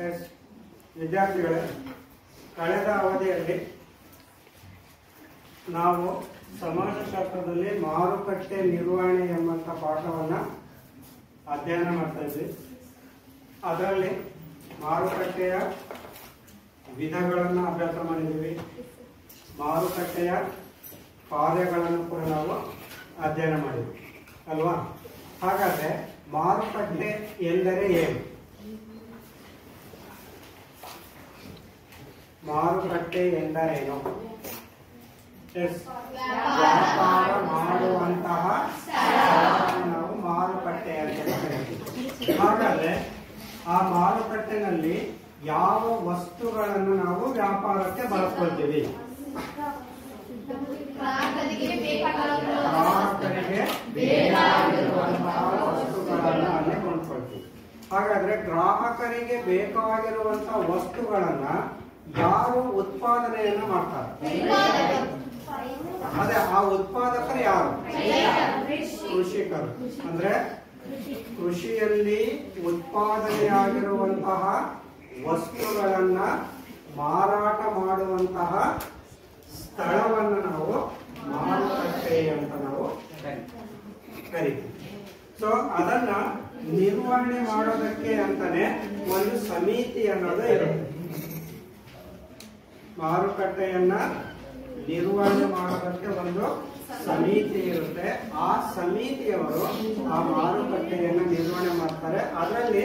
S ವಿದ್ಯಾರ್ಥಿಗಳೇ, ಕಳೆದ ಅವಧಿಯಲ್ಲಿ ನಾವು ಸಮಾಜಶಾಸ್ತ್ರದಲ್ಲಿ ಮಾರುಕಟ್ಟೆ ನಿರ್ವಹಣೆ ಎಂಬಂಥ ಪಾಠವನ್ನು ಅಧ್ಯಯನ ಮಾಡ್ತಾ ಇದ್ವಿ. ಅದರಲ್ಲಿ ಮಾರುಕಟ್ಟೆಯ ವಿಧಗಳನ್ನು ಅಭ್ಯಾಸ ಮಾಡಿದ್ದೀವಿ. ಮಾರುಕಟ್ಟೆಯ ಕಾರ್ಯಗಳನ್ನು ಕೂಡ ನಾವು ಅಧ್ಯಯನ ಮಾಡಿದ್ವಿ ಅಲ್ವಾ? ಹಾಗಾದ್ರೆ ಮಾರುಕಟ್ಟೆ ಎಂದರೆ ಏನು? ಮಾರುಕಟ್ಟೆ ಎಂದರೇನು? ವ್ಯಾಪಾರ ಮಾಡುವಂತಹ ನಾವು ಮಾರುಕಟ್ಟೆ ಅಂತ ಕರೀತೀವಿ. ಹಾಗಾದ್ರೆ ಆ ಮಾರುಕಟ್ಟೆನಲ್ಲಿ ಯಾವ ವಸ್ತುಗಳನ್ನು ನಾವು ವ್ಯಾಪಾರಕ್ಕೆ ಬಳಸ್ಕೊಳ್ತೀವಿ? ಗ್ರಾಹಕರಿಗೆ ಬೇಕಾಗಿರುವಂತಹ ವಸ್ತುಗಳನ್ನು ಅಲ್ಲೇ ಕೊಂಡ್ಕೊಳ್ತೀವಿ. ಹಾಗಾದ್ರೆ ಗ್ರಾಹಕರಿಗೆ ಬೇಕಾಗಿರುವಂತಹ ವಸ್ತುಗಳನ್ನ ಯಾರು ಉತ್ಪಾದನೆಯನ್ನು ಮಾಡ್ತಾರೆ? ಅದೇ ಆ ಉತ್ಪಾದಕರು ಯಾರು? ಕೃಷಿಕರು. ಅಂದ್ರೆ ಕೃಷಿಯಲ್ಲಿ ಉತ್ಪಾದನೆಯಾಗಿರುವಂತಹ ವಸ್ತುಗಳನ್ನ ಮಾರಾಟ ಮಾಡುವಂತಹ ಸ್ಥಳವನ್ನು ನಾವು ಮಾರುಕಟ್ಟೆ ಅಂತ ನಾವು ಕರಿತೀವಿ. ಸೊ ಅದನ್ನ ನಿರ್ವಹಣೆ ಮಾಡೋದಕ್ಕೆ ಅಂತಾನೆ ಒಂದು ಸಮಿತಿ ಅನ್ನೋದು ಇರುತ್ತೆ. ಮಾರುಕಟ್ಟೆಯನ್ನ ನಿರ್ವಹಣೆ ಮಾಡೋದಕ್ಕೆ ಒಂದು ಸಮಿತಿ ಇರುತ್ತೆ. ಆ ಸಮಿತಿಯವರು ಆ ಮಾರುಕಟ್ಟೆಯನ್ನ ನಿರ್ವಹಣೆ ಮಾಡ್ತಾರೆ. ಅದರಲ್ಲಿ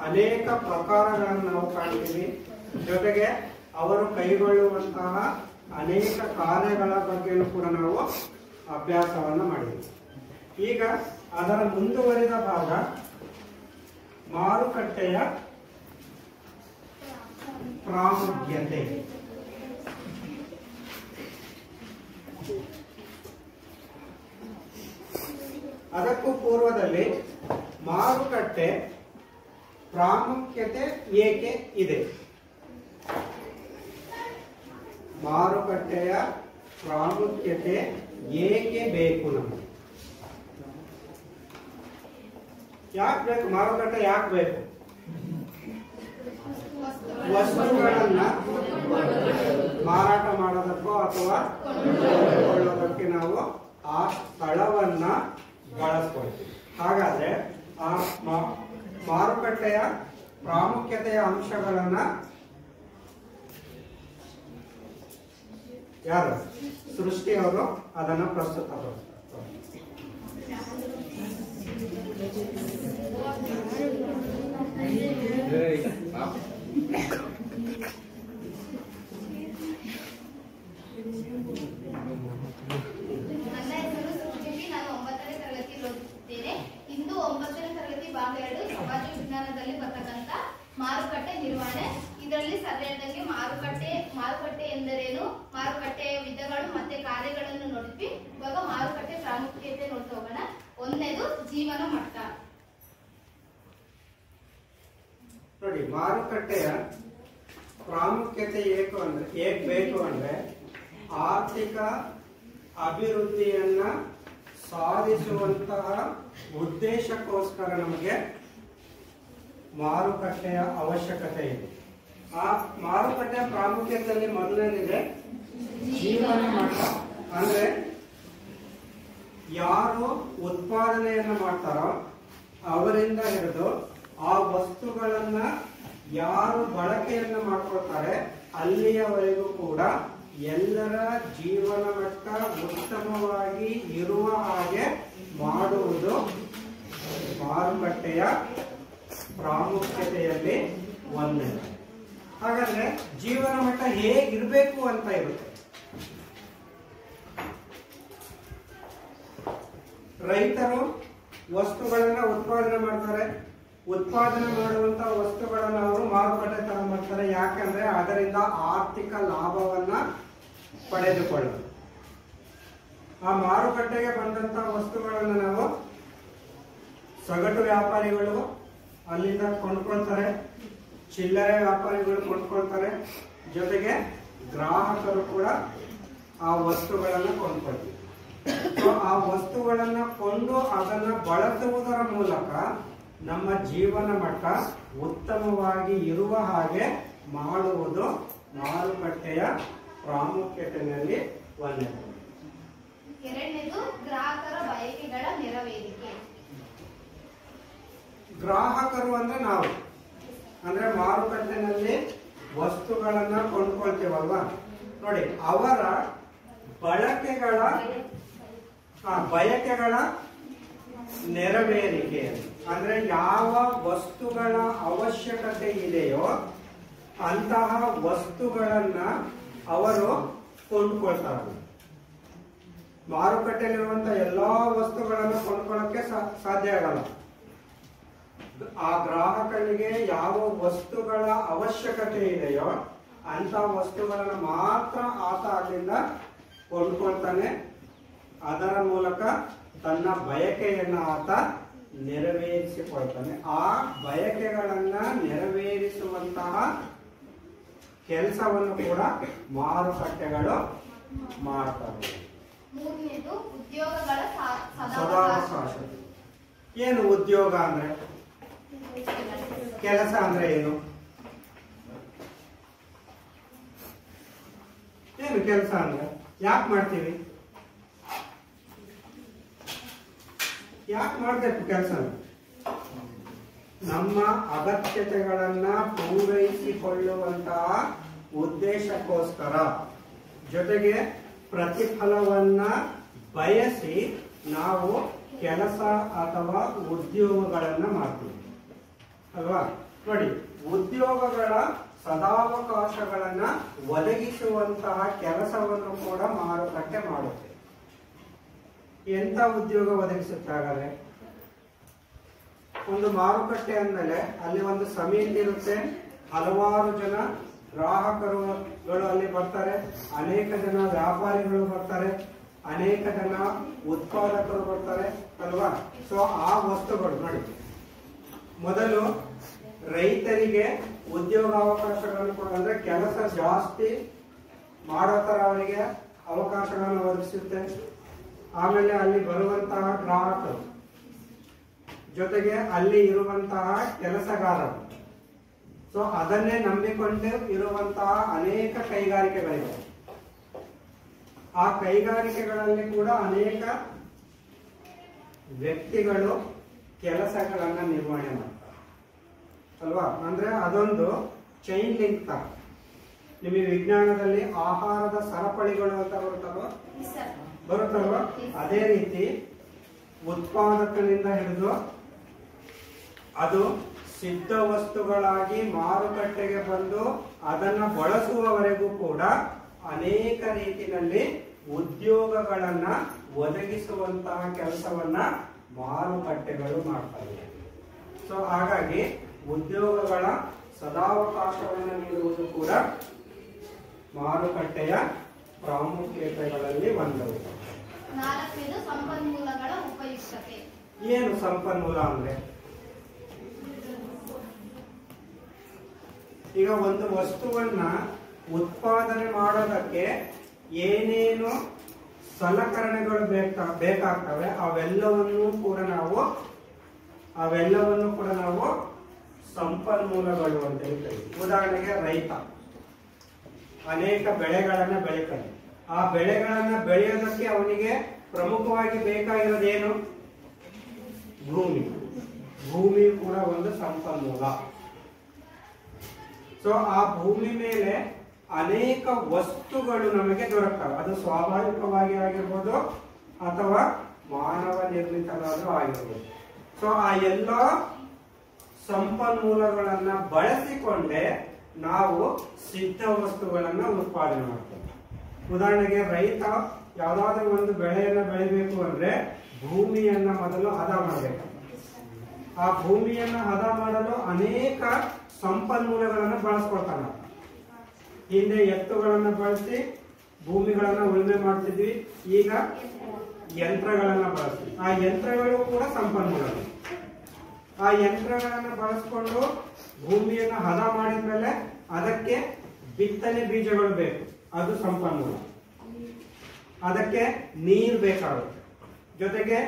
ಅನೇಕ ಪ್ರಕಾರಗಳನ್ನು ನಾವು ಕಾಣ್ತೀವಿ. ಜೊತೆಗೆ ಅವರು ಕೈಗೊಳ್ಳುವಂತಹ ಅನೇಕ ಕಾರ್ಯಗಳ ಬಗ್ಗೆಯೂ ಕೂಡ ನಾವು ಅಭ್ಯಾಸವನ್ನ ಮಾಡಿದ್ವಿ. ಈಗ ಅದರ ಮುಂದುವರಿದ ಭಾಗ ಮಾರುಕಟ್ಟೆಯ ಪ್ರಾಮುಖ್ಯತೆ. ಅದಕ್ಕೂ ಪೂರ್ವದಲ್ಲಿ ಮಾರುಕಟ್ಟೆ ಪ್ರಾಮುಖ್ಯತೆ ಏಕೆ ಇದೆ? ಮಾರುಕಟ್ಟೆಯ ಪ್ರಾಮುಖ್ಯತೆ ಏಕೆ ಬೇಕು ನಮಗೆ? ಯಾಕೆ ಬೇಕು? ಮಾರುಕಟ್ಟೆ ಯಾಕೆ ಬೇಕು? ವಸ್ತುಗಳನ್ನ ಮಾರಾಟ ಮಾಡೋದಕ್ಕೋ ಅಥವಾ ಕೊಂಡುಕೊಳ್ಳೋದಕ್ಕೆ ನಾವು ಆ ಸ್ಥಳವನ್ನ ಬಳಸ್ಕೊಳ್ತೀವಿ. ಹಾಗಾದ್ರೆ ಆ ಮಾರುಕಟ್ಟೆಯ ಪ್ರಾಮುಖ್ಯತೆಯ ಅಂಶಗಳನ್ನ ಯಾರು? ಸೃಷ್ಟಿಯವರು ಅದನ್ನ ಪ್ರಸ್ತುತಪಡಿಸ್ತಾರೆ. ನನ್ನ ಹೆಸರು ಸೃಷ್ಟಿ. ನಾನು 9ನೇ ತರಗತಿ ಓದುತ್ತಿದ್ದೇನೆ. ಇಂದು 9ನೇ ತರಗತಿ ಭಾಗ 2 ಸಮಾಜ ವಿಜ್ಞಾನದಲ್ಲಿ ಬರ್ತಕ್ಕಂಥ ಮಾರುಕಟ್ಟೆ ನಿರ್ವಹಣೆ. ಇದರಲ್ಲಿ ಸರಿಯಾದಂಗೆ ಮಾರುಕಟ್ಟೆ ಎಂದರೇನು, ಮಾರುಕಟ್ಟೆಯ ವಿಧಗಳು ಮತ್ತೆ ಕಾರ್ಯಗಳನ್ನು ನೋಡಿದ್ವಿ. ಇವಾಗ ಮಾರುಕಟ್ಟೆ ಪ್ರಾಮುಖ್ಯತೆ ನೋಡ್ತಾ ಹೋಗೋಣ. ಒಂದನೇದು ಜೀವನ ಮಟ್ಟ. ನೋಡಿ, ಮಾರುಕಟ್ಟೆಯ ಪ್ರಾಮುಖ್ಯತೆ ಏಕೆ ಬೇಕು ಅಂದ್ರೆ ಆರ್ಥಿಕ ಅಭಿವೃದ್ಧಿಯನ್ನ ಸಾಧಿಸುವಂತಹ ಉದ್ದೇಶಕ್ಕೋಸ್ಕರ ನಮಗೆ ಮಾರುಕಟ್ಟೆಯ ಅವಶ್ಯಕತೆ ಇದೆ. ಆ ಮಾರುಕಟ್ಟೆಯ ಪ್ರಾಮುಖ್ಯತೆಯಲ್ಲಿ ಮೊದಲನೇದಿದೆ ಜೀವನ ಮಟ್ಟ. ಅಂದ್ರೆ ಯಾರು ಉತ್ಪಾದನೆಯನ್ನ ಮಾಡ್ತಾರೋ ಅವರಿಂದ ಹಿಡಿದು ಆ ವಸ್ತುಗಳನ್ನ ಯಾರು ಬಳಕೆಯನ್ನ ಮಾಡ್ಕೊಳ್ತಾರೆ ಅಲ್ಲಿಯವರೆಗೂ ಕೂಡ ಎಲ್ಲರ ಜೀವನ ಮಟ್ಟ ಉತ್ತಮವಾಗಿ ಇರುವ ಹಾಗೆ ಮಾಡುವುದು ಮಾರುಕಟ್ಟೆಯ ಪ್ರಾಮುಖ್ಯತೆಯಲ್ಲಿ ಒಂದೇ. ಹಾಗಾದ್ರೆ ಜೀವನ ಮಟ್ಟ ಹೇಗಿರ್ಬೇಕು ಅಂತ ಇರುತ್ತೆ. ರೈತರು ವಸ್ತುಗಳನ್ನ ಉತ್ಪಾದನೆ ಮಾಡ್ತಾರೆ. ಉತ್ಪಾದನೆ ಮಾಡುವಂತ ವಸ್ತುಗಳನ್ನ ಅವರು ಮಾರುಕಟ್ಟೆ ತಗೊಂಡ್ಬರ್ತಾರೆ. ಯಾಕಂದ್ರೆ ಅದರಿಂದ ಆರ್ಥಿಕ ಲಾಭವನ್ನ ಪಡೆದುಕೊಳ್ಳೋದು. ಆ ಮಾರುಕಟ್ಟೆಗೆ ಬಂದಂತ ವಸ್ತುಗಳನ್ನ ನಾವು ಸಗಟು ವ್ಯಾಪಾರಿಗಳು ಅಲ್ಲಿಂದ ಕೊಂಡ್ಕೊಳ್ತಾರೆ, ಚಿಲ್ಲರೆ ವ್ಯಾಪಾರಿಗಳು ಕೊಂಡ್ಕೊಳ್ತಾರೆ, ಜೊತೆಗೆ ಗ್ರಾಹಕರು ಕೂಡ ಆ ವಸ್ತುಗಳನ್ನ ಕೊಂಡ್ಕೊಳ್ತೀವಿ. ಆ ವಸ್ತುಗಳನ್ನ ಕೊಂಡು ಅದನ್ನ ಬಳಸುವುದರ ಮೂಲಕ ನಮ್ಮ ಜೀವನ ಮಟ್ಟ ಉತ್ತಮವಾಗಿ ಇರುವ ಹಾಗೆ ಮಾಡುವುದು ಮಾರುಕಟ್ಟೆಯ ಪ್ರಾಮುಖ್ಯತೆಯಲ್ಲಿ ಒಂದನೇದು. ಎರಡನೇದು ಗ್ರಾಹಕರ ಬಯಕೆಗಳ ನೆರವೇರಿಕೆ. ಗ್ರಾಹಕರು ಅಂದ್ರೆ ನಾವು, ಅಂದ್ರೆ ಮಾರುಕಟ್ಟೆನಲ್ಲಿ ವಸ್ತುಗಳನ್ನ ಕೊಂಡ್ಕೊಳ್ತೀವಲ್ವಾ, ನೋಡಿ ಅವರ ಬಯಕೆಗಳ ನೆರವೇರಿಕೆ ಅಂದ್ರೆ ಯಾವ ವಸ್ತುಗಳ ಅವಶ್ಯಕತೆ ಇದೆಯೋ ಅಂತಹ ವಸ್ತುಗಳನ್ನ ಅವರು ಕೊಂಡ್ಕೊಳ್ತಾರೆ. ಮಾರುಕಟ್ಟೆಯಲ್ಲಿರುವಂತಹ ಎಲ್ಲಾ ವಸ್ತುಗಳನ್ನು ಕೊಂಡ್ಕೊಳ್ಳಕ್ಕೆ ಸಾಧ್ಯ ಆಗಲ್ಲ. ಆ ಗ್ರಾಹಕನಿಗೆ ಯಾವ ವಸ್ತುಗಳ ಅವಶ್ಯಕತೆ ಇದೆಯೋ ಅಂತ ವಸ್ತುಗಳನ್ನು ಮಾತ್ರ ಆತ ಅಲ್ಲಿಂದ ಕೊಂಡ್ಕೊಳ್ತಾನೆ. ಅದರ ಮೂಲಕ ತನ್ನ ಬಯಕೆಯನ್ನು ಆತ ನೆರವೇರಿಸಿಕೊಳ್ತಾನೆ. ಆ ಬಯಕೆಗಳನ್ನ ನೆರವೇರಿಸುವಂತಹ ಕೆಲಸವನ್ನು ಕೂಡ ಮಾರುಕಟ್ಟೆಗಳು ಮಾಡ್ತವೆ. ಮೂರನೇದು ಉದ್ಯೋಗಗಳ ಸದಾವಕಾಶ. ಏನು ಉದ್ಯೋಗ ಅಂದ್ರೆ? ಕೆಲಸ ಅಂದ್ರೆ ಏನು? ಏನು ಕೆಲಸ ಅಂದ್ರೆ? ಯಾಕೆ ಮಾಡ್ತೀವಿ? ಯಾಕೆ ಮಾಡ್ಬೇಕು ಕೆಲಸ? ನಮ್ಮ ಅಗತ್ಯತೆಗಳನ್ನ ಪೂರೈಸಿಕೊಳ್ಳುವಂತಹ ಉದ್ದೇಶಕ್ಕೋಸ್ಕರ, ಜೊತೆಗೆ ಪ್ರತಿಫಲವನ್ನ ಬಯಸಿ ನಾವು ಕೆಲಸ ಅಥವಾ ಉದ್ಯೋಗಗಳನ್ನ ಮಾಡ್ತೀವಿ ಅಲ್ವಾ. ನೋಡಿ, ಉದ್ಯೋಗಗಳ ಸದಾವಕಾಶಗಳನ್ನ ಒದಗಿಸುವಂತಹ ಕೆಲಸವನ್ನು ಕೂಡ ಮಾರುಕಟ್ಟೆ ಮಾಡುತ್ತೆ. ಎಂತ ಉದ್ಯೋಗ ಒದಗಿಸುತ್ತೆ ಹಾಗಾದ್ರೆ? ಒಂದು ಮಾರುಕಟ್ಟೆ ಅಂದಮೇಲೆ ಅಲ್ಲಿ ಒಂದು ಸಮಿತಿ ಇರುತ್ತೆ, ಹಲವಾರು ಜನ ಗ್ರಾಹಕರುಗಳು ಅಲ್ಲಿ ಬರ್ತಾರೆ, ಅನೇಕ ಜನ ವ್ಯಾಪಾರಿಗಳು ಬರ್ತಾರೆ, ಅನೇಕ ಜನ ಉತ್ಪಾದಕರು ಬರ್ತಾರೆ ಅಲ್ವಾ. ಸೊ ಆ ವಸ್ತುಗಳು ನೋಡಿ, ಮೊದಲು ರೈತರಿಗೆ ಉದ್ಯೋಗಾವಕಾಶಗಳನ್ನು ಕೊಡ, ಅಂದ್ರೆ ಕೆಲಸ ಜಾಸ್ತಿ ಮಾಡೋ ತರ ಅವರಿಗೆ ಅವಕಾಶಗಳನ್ನು ಒದಗಿಸುತ್ತೆ. ಆಮೇಲೆ ಅಲ್ಲಿ ಬರುವಂತಹ ಗ್ರಾಹಕರು, ಜೊತೆಗೆ ಅಲ್ಲಿ ಇರುವಂತಹ ಕೆಲಸಗಾರರು, ಸೊ ಅದನ್ನೇ ನಂಬಿಕೊಂಡು ಇರುವಂತಹ ಅನೇಕ ಕೈಗಾರಿಕೆಗಳಿವೆ. ಆ ಕೈಗಾರಿಕೆಗಳಲ್ಲಿ ಕೂಡ ಅನೇಕ ವ್ಯಕ್ತಿಗಳು ಕೆಲಸಗಳನ್ನ ನಿರ್ವಹಣೆ ಮಾಡ್ತಾರೆ ಅಲ್ವಾ. ಅಂದ್ರೆ ಅದೊಂದು ಚೈನ್ ಲಿಂಕ್ ತರ. ನಿಮಗೆ ವಿಜ್ಞಾನದಲ್ಲಿ ಆಹಾರದ ಸರಪಳಿಗಳು ಅಂತ ಬರುತ್ತಲ್ವ, ಅದೇ ರೀತಿ ಉತ್ಪಾದಕನಿಂದ ಹಿಡಿದು ಅದು ಸಿದ್ಧ ವಸ್ತುಗಳಾಗಿ ಮಾರುಕಟ್ಟೆಗೆ ಬಂದು ಅದನ್ನ ಬಳಸುವವರೆಗೂ ಕೂಡ ಅನೇಕ ರೀತಿಯಲ್ಲಿ ಉದ್ಯೋಗಗಳನ್ನ ಒದಗಿಸುವಂತಹ ಕೆಲಸವನ್ನ ಮಾರುಕಟ್ಟೆಗಳು ಮಾಡ್ತವೆ. ಸೊ ಹಾಗಾಗಿ ಉದ್ಯೋಗಗಳ ಸದಾವಕಾಶವನ್ನು ನೀಡುವುದು ಕೂಡ ಮಾರುಕಟ್ಟೆಯ ಪ್ರಾಮುಖ್ಯತೆಗಳಲ್ಲಿ ಒಂದವು. ನಾಲ್ಕನೇದು ಸಂಪನ್ಮೂಲಗಳ ಉಪಯುಕ್ತತೆ. ಏನು ಸಂಪನ್ಮೂಲ ಅಂದ್ರೆ? ಈಗ ಒಂದು ವಸ್ತುವನ್ನ ಉತ್ಪಾದನೆ ಮಾಡೋದಕ್ಕೆ ಏನೇನು ಸಲಕರಣೆಗಳು ಬೇಕಾಗ್ತವೆ ಅವೆಲ್ಲವನ್ನು ಕೂಡ ನಾವು ಸಂಪನ್ಮೂಲಗಳು ಅಂತ ಹೇಳ್ತೀವಿ. ಉದಾಹರಣೆಗೆ ರೈತ ಅನೇಕ ಬೆಳೆಗಳನ್ನ ಬೆಳೀತಾನೆ. ಆ ಬೆಳೆಗಳನ್ನ ಬೆಳೆಯೋದಕ್ಕೆ ಅವನಿಗೆ ಪ್ರಮುಖವಾಗಿ ಬೇಕಾಗಿರೋದೇನು? ಭೂಮಿ ಕೂಡ ಒಂದು ಸಂಪನ್ಮೂಲ. ಸೊ ಆ ಭೂಮಿ ಮೇಲೆ ಅನೇಕ ವಸ್ತುಗಳು ನಮಗೆ ದೊರಕ್ತವೆ. ಅದು ಸ್ವಾಭಾವಿಕವಾಗಿ ಆಗಿರ್ಬೋದು ಅಥವಾ ಮಾನವ ನಿರ್ಮಿತವಾದರೂ ಆಗಿರ್ಬೋದು. ಸೊ ಆ ಎಲ್ಲ ಸಂಪನ್ಮೂಲಗಳನ್ನ ಬಳಸಿಕೊಂಡೇ ನಾವು ಸಿದ್ಧ ವಸ್ತುಗಳನ್ನ ಉತ್ಪಾದನೆ ಮಾಡ್ತೇವೆ. ಉದಾಹರಣೆಗೆ ರೈತ ಯಾವ್ದಾದ್ರು ಒಂದು ಬೆಳೆಯನ್ನ ಬೆಳಿಬೇಕು ಅಂದ್ರೆ ಭೂಮಿಯನ್ನ ಮೊದಲು ಹದ ಮಾಡಬೇಕು. ಆ ಭೂಮಿಯನ್ನ ಹದ ಮಾಡಲು ಅನೇಕ ಸಂಪನ್ಮೂಲಗಳನ್ನ ಬಳಸ್ಕೊಳ್ತಾನೆ. ಹಿಂದೆ ಎತ್ತುಗಳನ್ನ ಬಳಸಿ ಭೂಮಿಗಳನ್ನ ಉಳುಮೆ ಮಾಡ್ತಿದ್ವಿ, ಈಗ ಯಂತ್ರಗಳನ್ನ ಬಳಸ್ತೀವಿ. ಆ ಯಂತ್ರಗಳು ಕೂಡ ಸಂಪನ್ಮೂಲಗಳು. ಆ ಯಂತ್ರಗಳನ್ನ ಬಳಸ್ಕೊಂಡು ಭೂಮಿಯನ್ನ ಹದ ಮಾಡಿದ್ಮೇಲೆ ಅದಕ್ಕೆ ಬಿತ್ತನೆ ಬೀಜಗಳು ಬೇಕು, ಅದು ಸಂಪನ್ಮೂಲ. ಅದಕ್ಕೆ ನೀರು ಬೇಕಾಗುತ್ತೆ, ಜೊತೆಗೆ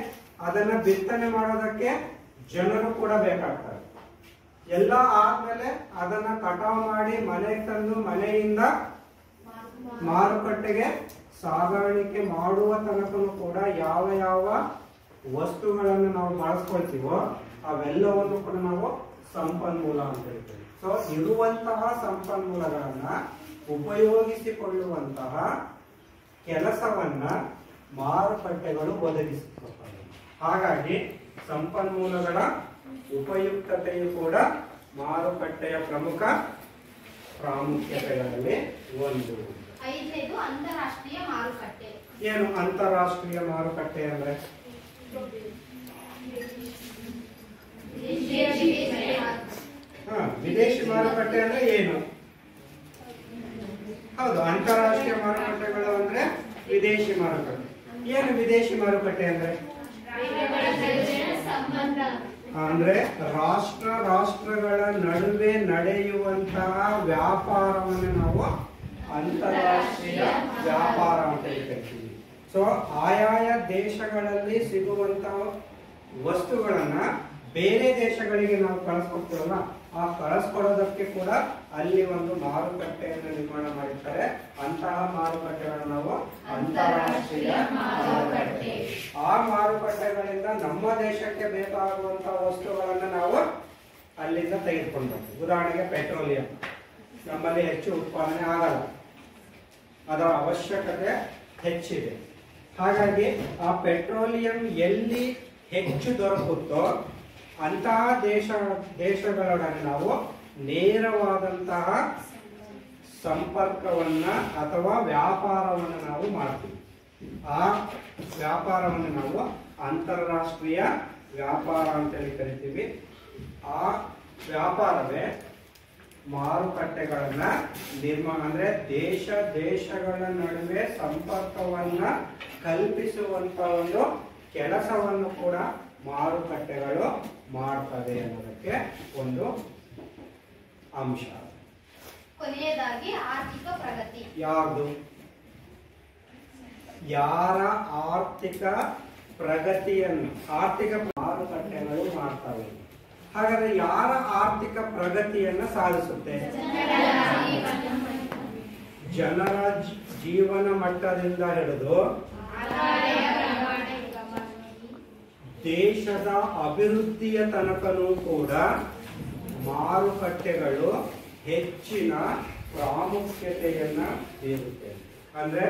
ಅದನ್ನ ಬಿತ್ತನೆ ಮಾಡೋದಕ್ಕೆ ಜನರು ಕೂಡ ಬೇಕಾಗ್ತಾರೆ. ಎಲ್ಲ ಆದ್ಮೇಲೆ ಅದನ್ನ ಕಟಾವು ಮಾಡಿ ಮನೆಗೆ ತಂದು ಮನೆಯಿಂದ ಮಾರುಕಟ್ಟೆಗೆ ಸಾಗಾಣಿಕೆ ಮಾಡುವ ತನಕನೂ ಕೂಡ ಯಾವ ಯಾವ ವಸ್ತುಗಳನ್ನು ನಾವು ಬಳಸ್ಕೊಳ್ತೀವೋ ಅವೆಲ್ಲವನ್ನು ಕೂಡ ನಾವು ಸಂಪನ್ಮೂಲ ಅಂತ ಹೇಳ್ತೀವಿ. ಸೊ ಇರುವಂತಹ ಸಂಪನ್ಮೂಲಗಳನ್ನ ಉಪಯೋಗಿಸಿಕೊಳ್ಳುವಂತಹ ಕೆಲಸವನ್ನ ಮಾರುಕಟ್ಟೆಗಳು ಒದಗಿಸುತ್ತವೆ. ಹಾಗಾಗಿ ಸಂಪನ್ಮೂಲಗಳ ಉಪಯುಕ್ತತೆಯು ಕೂಡ ಮಾರುಕಟ್ಟೆಯ ಪ್ರಮುಖ ಪ್ರಾಮುಖ್ಯತೆಗಳಲ್ಲಿ ಒಂದು. 5ನೇದು ಅಂತಾರಾಷ್ಟ್ರೀಯ ಮಾರುಕಟ್ಟೆ. ಏನು ಅಂತಾರಾಷ್ಟ್ರೀಯ ಮಾರುಕಟ್ಟೆ ಅಂದ್ರೆ? ವಿದೇಶಿ ಮಾರುಕಟ್ಟೆ ಅಂದ್ರೆ ಏನು? ಹೌದು, ಅಂತಾರಾಷ್ಟ್ರೀಯ ಮಾರುಕಟ್ಟೆಗಳು ಅಂದ್ರೆ ವಿದೇಶಿ ಮಾರುಕಟ್ಟೆ. ಏನು ವಿದೇಶಿ ಮಾರುಕಟ್ಟೆ ಅಂದ್ರೆ? ಅಂದ್ರೆ ರಾಷ್ಟ್ರಗಳ ನಡುವೆ ನಡೆಯುವಂತಹ ವ್ಯಾಪಾರವನ್ನು ನಾವು ಅಂತಾರಾಷ್ಟ್ರೀಯ ವ್ಯಾಪಾರ ಅಂತ ಹೇಳ್ತೀವಿ. ಸೊ ಆಯಾಯ ದೇಶಗಳಲ್ಲಿ ಸಿಗುವಂತಹ ವಸ್ತುಗಳನ್ನ ಬೇರೆ ದೇಶಗಳಿಗೆ ನಾವು ಕಳಿಸ್ಕೊಡ್ತೀವಲ್ಲ, ಆ ಕಳಿಸ್ಕೊಡೋದಕ್ಕೆ ಕೂಡ ಅಲ್ಲಿ ಒಂದು ಮಾರುಕಟ್ಟೆಯನ್ನು ನಿರ್ಮಾಣ ಮಾಡಿರ್ತಾರೆ. ಅಂತಹ ಮಾರುಕಟ್ಟೆಗಳನ್ನು ನಾವು ಅಂತಾರಾಷ್ಟ್ರೀಯ ಮಾರುಕಟ್ಟೆ. ಆ ಮಾರುಕಟ್ಟೆಗಳಿಂದ ನಮ್ಮ ದೇಶಕ್ಕೆ ಬೇಕಾಗುವಂತಹ ವಸ್ತುಗಳನ್ನ ನಾವು ಅಲ್ಲಿಂದ ತೆಗೆದುಕೊಂಡು ಬರ್ತೀವಿ. ಉದಾಹರಣೆಗೆ ಪೆಟ್ರೋಲಿಯಂ ನಮ್ಮಲ್ಲಿ ಹೆಚ್ಚು ಉತ್ಪಾದನೆ ಆಗಲ್ಲ, ಅದರ ಅವಶ್ಯಕತೆ ಹೆಚ್ಚಿದೆ. ಹಾಗಾಗಿ ಆ ಪೆಟ್ರೋಲಿಯಂ ಎಲ್ಲಿ ಹೆಚ್ಚು ದೊರಕುತ್ತೋ ಅಂತಹ ದೇಶಗಳೊಡನೆ ನಾವು ನೇರವಾದಂತಹ ಸಂಪರ್ಕವನ್ನ ಅಥವಾ ವ್ಯಾಪಾರವನ್ನು ನಾವು ಮಾಡ್ತೀವಿ. ಆ ವ್ಯಾಪಾರವನ್ನು ನಾವು ಅಂತಾರಾಷ್ಟ್ರೀಯ ವ್ಯಾಪಾರ ಅಂತೇಳಿ ಕರಿತೀವಿ. ಆ ವ್ಯಾಪಾರವೇ ಮಾರುಕಟ್ಟೆಗಳನ್ನ ನಿರ್ಮಾಣ ಅಂದ್ರೆ ದೇಶಗಳ ನಡುವೆ ಸಂಪರ್ಕವನ್ನ ಕಲ್ಪಿಸುವಂತ ಒಂದು ಕೆಲಸವನ್ನು ಕೂಡ ಮಾರುಕಟ್ಟೆಗಳು ಮಾಡ್ತವೆ ಅನ್ನೋದಕ್ಕೆ ಒಂದು ಅಂಶ. ಕೊನೆಯದಾಗಿ ಆರ್ಥಿಕ ಪ್ರಗತಿ. ಯಾರ ಆರ್ಥಿಕ ಪ್ರಗತಿಯನ್ನು ಮಾರುಕಟ್ಟೆಗಳು ಮಾಡ್ತವೆ. ಹಾಗಾದ್ರೆ ಯಾರ ಆರ್ಥಿಕ ಪ್ರಗತಿಯನ್ನ ಸಾಧಿಸುತ್ತೆ? ಜನರ ಜೀವನ ಮಟ್ಟದಿಂದ ಹಿಡಿದು ದೇಶದ ಅಭಿವೃದ್ಧಿಯ ತನಕನೂ ಕೂಡ ಮಾರುಕಟ್ಟೆಗಳು ಹೆಚ್ಚಿನ ಪ್ರಾಮುಖ್ಯತೆಯನ್ನ ಬೀರುತ್ತೆ. ಅಂದ್ರೆ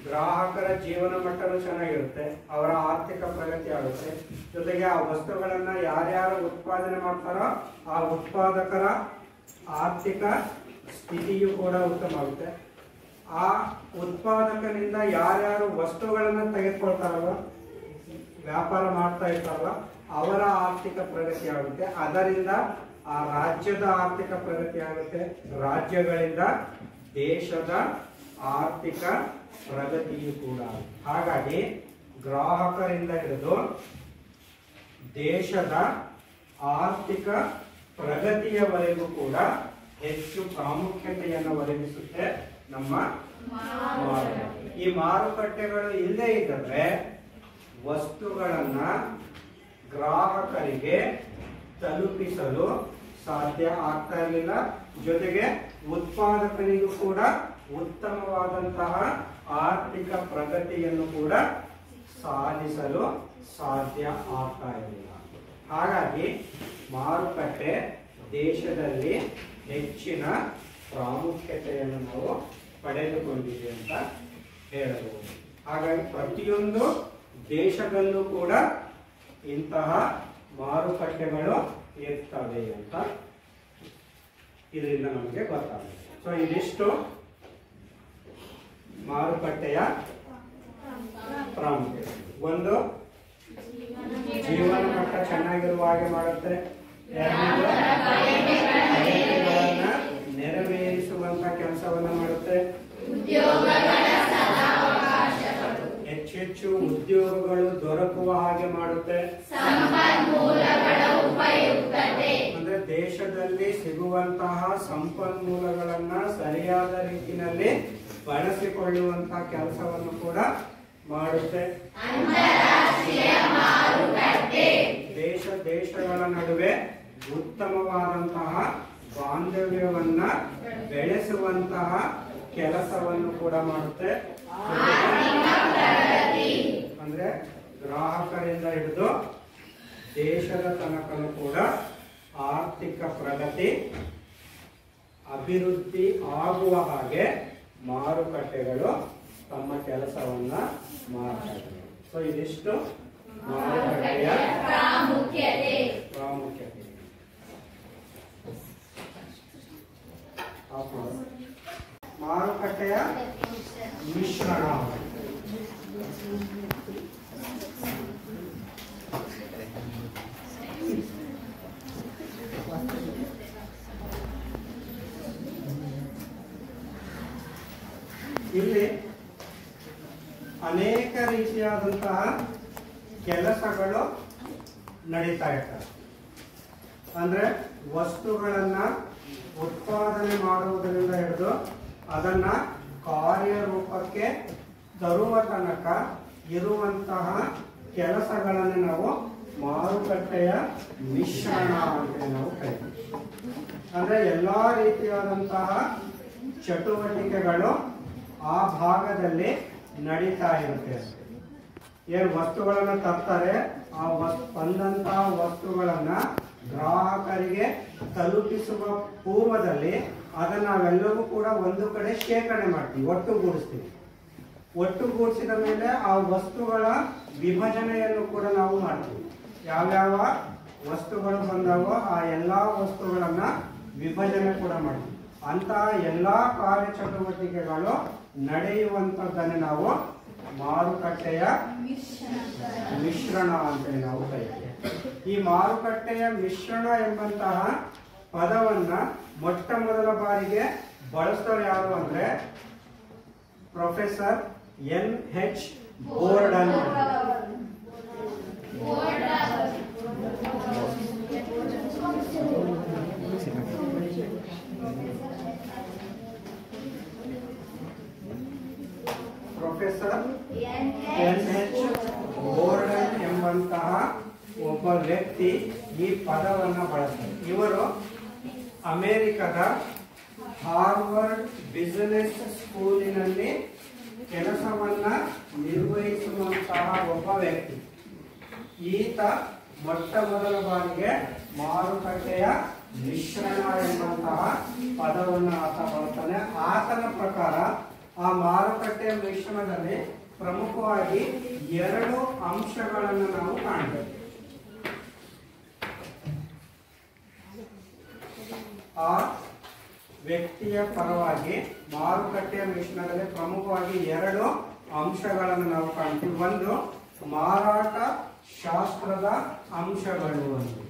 ಗ್ರಾಹಕರ ಜೀವನ ಮಟ್ಟನೂ ಚೆನ್ನಾಗಿರುತ್ತೆ, ಅವರ ಆರ್ಥಿಕ ಪ್ರಗತಿ ಆಗುತ್ತೆ. ಜೊತೆಗೆ ಆ ವಸ್ತುಗಳನ್ನ ಯಾರ್ಯಾರು ಉತ್ಪಾದನೆ ಮಾಡ್ತಾರೋ ಆ ಉತ್ಪಾದಕರ ಆರ್ಥಿಕ ಸ್ಥಿತಿಯು ಕೂಡ ಉತ್ತಮ ಆಗುತ್ತೆ. ಆ ಉತ್ಪಾದಕನಿಂದ ಯಾರ್ಯಾರು ವಸ್ತುಗಳನ್ನ ತೆಗೆದುಕೊಳ್ತಾರಲ್ಲ, ವ್ಯಾಪಾರ ಮಾಡ್ತಾ ಇರ್ತಾರಲ್ಲ, ಅವರ ಆರ್ಥಿಕ ಪ್ರಗತಿ ಆಗುತ್ತೆ. ಅದರಿಂದ ಆ ರಾಜ್ಯದ ಆರ್ಥಿಕ ಪ್ರಗತಿ ಆಗುತ್ತೆ. ರಾಜ್ಯಗಳಿಂದ ದೇಶದ ಆರ್ಥಿಕ ಪ್ರಗತಿಯು ಕೂಡ. ಹಾಗಾಗಿ ಗ್ರಾಹಕರಿಂದ ಹಿಡಿದು ದೇಶದ ಆರ್ಥಿಕ ಪ್ರಗತಿಯವರೆಗೂ ಕೂಡ ಹೆಚ್ಚು ಪ್ರಾಮುಖ್ಯತೆಯನ್ನು ಒದಗಿಸುತ್ತೆ ನಮ್ಮ ಮಾರುಕಟ್ಟೆ. ಈ ಮಾರುಕಟ್ಟೆಗಳು ಇಲ್ಲದೆ ಇದ್ದರೆ ವಸ್ತುಗಳನ್ನ ಗ್ರಾಹಕರಿಗೆ ತಲುಪಿಸಲು ಸಾಧ್ಯ ಆಗ್ತಾ ಇರಲಿಲ್ಲ. ಜೊತೆಗೆ ಉತ್ಪಾದಕನಿಗೂ ಕೂಡ ಉತ್ತಮವಾದಂತಹ ಆರ್ಥಿಕ ಪ್ರಗತಿಯನ್ನು ಕೂಡ ಸಾಧಿಸಲು ಸಾಧ್ಯ ಆಗ್ತಾ ಇರಲಿಲ್ಲ. ಹಾಗಾಗಿ ಮಾರುಕಟ್ಟೆ ದೇಶದಲ್ಲಿ ಹೆಚ್ಚಿನ ಪ್ರಾಮುಖ್ಯತೆಯನ್ನು ನಾವು ಪಡೆದುಕೊಂಡಿದೆ ಅಂತ ಹೇಳಬಹುದು. ಹಾಗಾಗಿ ಪ್ರತಿಯೊಂದು ದೇಶದಲ್ಲೂ ಕೂಡ ಇಂತಹ ಮಾರುಕಟ್ಟೆಗಳು ಇರ್ತವೆ ಅಂತ ಇದರಿಂದ ನಮಗೆ ಗೊತ್ತಾಗುತ್ತೆ. ಸೊ ಇದಿಷ್ಟು ಮಾರುಕಟ್ಟೆಯ ಪ್ರಾಮುಖ್ಯತೆ. ಒಂದು, ಜೀವನ ಮಟ್ಟ ಚೆನ್ನಾಗಿರುವ ಹಾಗೆ ಮಾಡುತ್ತೆ. ಎರಡನೇದು, ಅಗತ್ಯಗಳನ್ನ ನೆರವೇರಿಸುವಂತ ಕೆಲಸವನ್ನ ಮಾಡುತ್ತೆ. ಹೆಚ್ಚೆಚ್ಚು ಉದ್ಯೋಗಗಳು ದೊರಕುವ ಹಾಗೆ ಮಾಡುತ್ತೆ. ಅಂದ್ರೆ ದೇಶದಲ್ಲಿ ಸಿಗುವಂತಹ ಸಂಪನ್ಮೂಲಗಳನ್ನ ಸರಿಯಾದ ರೀತಿಯಲ್ಲಿ ಬಳಸಿಕೊಳ್ಳುವಂತಹ ಕೆಲಸವನ್ನು ಕೂಡ ಮಾಡುತ್ತೆ. ದೇಶ ದೇಶಗಳ ನಡುವೆ ಉತ್ತಮವಾದಂತಹ ಬಾಂಧವ್ಯವನ್ನ ಬೆಳೆಸುವಂತಹ ಕೆಲಸವನ್ನು ಕೂಡ ಮಾಡುತ್ತೆ. ಅಂದ್ರೆ ಗ್ರಾಹಕರಿಂದ ಹಿಡಿದು ದೇಶದ ತನಕನೂ ಕೂಡ ಆರ್ಥಿಕ ಪ್ರಗತಿ ಅಭಿವೃದ್ಧಿ ಆಗುವ ಹಾಗೆ ಮಾರುಕಟ್ಟೆಗಳು ತಮ್ಮ ಕೆಲಸವನ್ನ ಮಾಡ್ತಾರೆ. ಸೊ ಇದಿಷ್ಟು ಮಾರುಕಟ್ಟೆಯ ಪ್ರಾಮುಖ್ಯತೆ. ಮಾರುಕಟ್ಟೆಯ ಮಿಶ್ರಣ. ಇಲ್ಲಿ ಅನೇಕ ರೀತಿಯಾದಂತಹ ಕೆಲಸಗಳು ನಡೀತಾ ಇರ್ತವೆ. ಅಂದ್ರೆ ವಸ್ತುಗಳನ್ನ ಉತ್ಪಾದನೆ ಮಾಡುವುದರಿಂದ ಹಿಡಿದು ಅದನ್ನ ಕಾರ್ಯರೂಪಕ್ಕೆ ತರುವ ತನಕ ಇರುವಂತಹ ಕೆಲಸಗಳನ್ನು ನಾವು ಮಾರುಕಟ್ಟೆಯ ಮಿಶ್ರಣ ಅಂತ ನಾವು ಕರಿತೀವಿ. ಅಂದ್ರೆ ಎಲ್ಲಾ ರೀತಿಯಾದಂತಹ ಚಟುವಟಿಕೆಗಳು ಆ ಭಾಗದಲ್ಲಿ ನಡೀತಾ ಇರುತ್ತೆ. ಏನ್ ವಸ್ತುಗಳನ್ನ ತರ್ತಾರೆ, ಆ ಬಂದಂತಹ ವಸ್ತುಗಳನ್ನ ಗ್ರಾಹಕರಿಗೆ ತಲುಪಿಸುವ ಪೂರ್ವದಲ್ಲಿ ಅದನ್ನ ನಾವೆಲ್ಲವೂ ಕೂಡ ಒಂದು ಕಡೆ ಶೇಖರಣೆ ಮಾಡ್ತೀವಿ, ಒಟ್ಟುಗೂಡಿಸ್ತೀವಿ. ಒಟ್ಟುಗೂಡಿಸಿದ ಮೇಲೆ ಆ ವಸ್ತುಗಳ ವಿಭಜನೆಯನ್ನು ಕೂಡ ನಾವು ಮಾಡ್ತೀವಿ. ಯಾವ್ಯಾವ ವಸ್ತುಗಳು ಬಂದಾವೋ ಆ ಎಲ್ಲಾ ವಸ್ತುಗಳನ್ನ ವಿಭಜನೆ ಕೂಡ ಮಾಡ್ತೀವಿ. ಅಂತಹ ಎಲ್ಲಾ ಕಾರ್ಯಚಟುವಟಿಕೆಗಳು ನಡೆಯುವಂತದ್ದನ್ನು ನಾವು ಮಾರುಕಟ್ಟೆಯ ಮಿಶ್ರಣ ಅಂತ ನಾವು ಕರೀತೇವೆ. ಈ ಮಾರುಕಟ್ಟೆಯ ಮಿಶ್ರಣ ಎಂಬಂತಹ ಪದವನ್ನ ಮೊಟ್ಟ ಮೊದಲ ಬಾರಿಗೆ ಬಳಸಿದವರು ಯಾರು ಅಂದ್ರೆ professor N H. Gordon. Professor N H. Gordon ಎಂಬಂತಹ ಒಬ್ಬ ವ್ಯಕ್ತಿ ಈ ಪದವನ್ನ ಬಳಸ್ತಾರೆ. ಇವರು ಅಮೆರಿಕದ ಹಾರ್ವರ್ಡ್ ಬಿಸಿನೆಸ್ ಸ್ಕೂಲಿನಲ್ಲಿ ಕೆಲಸವನ್ನ ನಿರ್ವಹಿಸುವಂತಹ ಒಬ್ಬ ವ್ಯಕ್ತಿ. ಈತ ಮೊಟ್ಟ ಮೊದಲ ಬಾರಿಗೆ ಮಾರುಕಟ್ಟೆಯ ಮಿಶ್ರಣ ಎಂಬಂತಹ ಪದವನ್ನು ಆತ ಬಳಸ್ತಾನೆ. ಆತನ ಪ್ರಕಾರ ಆ ಮಾರುಕಟ್ಟೆಯ ಮಿಶ್ರಣದಲ್ಲಿ ಪ್ರಮುಖವಾಗಿ ಎರಡು ಅಂಶಗಳನ್ನು ನಾವು ಕಾಣಬೇಕು. ಆ ವ್ಯಕ್ತಿಯ ಪರವಾಗಿ ಮಾರುಕಟ್ಟೆಯ ಮಿಶ್ರಣದಲ್ಲಿ ಪ್ರಮುಖವಾಗಿ ಎರಡು ಅಂಶಗಳನ್ನು ನಾವು ಕಾಣ್ತೀವಿ. ಒಂದು ಮಾರಾಟ ಶಾಸ್ತ್ರದ ಅಂಶಗಳು. ಒಂದು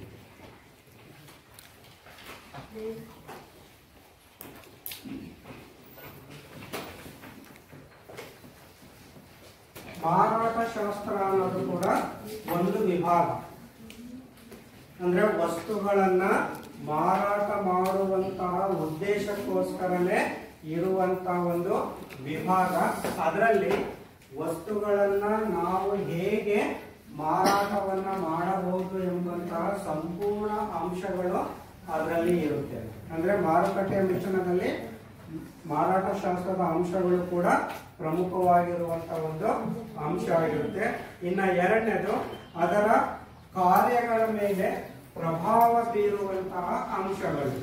ಮಾರಾಟ ಶಾಸ್ತ್ರ ಅನ್ನೋದು ಕೂಡ ಒಂದು ವಿಭಾಗ. ಅಂದ್ರೆ ವಸ್ತುಗಳನ್ನ ಮಾರಾಟ ಮಾಡುವಂತಹ ಉದ್ದೇಶಕ್ಕೋಸ್ಕರನೇ ಇರುವಂತಹ ಒಂದು ವಿಭಾಗ. ಅದರಲ್ಲಿ ವಸ್ತುಗಳನ್ನ ನಾವು ಹೇಗೆ ಮಾರಾಟವನ್ನ ಮಾಡಬಹುದು ಎಂಬಂತಹ ಸಂಪೂರ್ಣ ಅಂಶಗಳು ಅದರಲ್ಲಿ ಇರುತ್ತೆ. ಅಂದ್ರೆ ಮಾರುಕಟ್ಟೆಯ ಮಿಶ್ರಣದಲ್ಲಿ ಮಾರಾಟ ಶಾಸ್ತ್ರದ ಅಂಶಗಳು ಕೂಡ ಪ್ರಮುಖವಾಗಿರುವಂತಹ ಒಂದು ಅಂಶ ಆಗಿರುತ್ತೆ. ಇನ್ನ ಎರಡನೇದು ಅದರ ಕಾರ್ಯಗಳ ಮೇಲೆ ಪ್ರಭಾವ ಬೀರುವಂತಹ ಅಂಶಗಳು.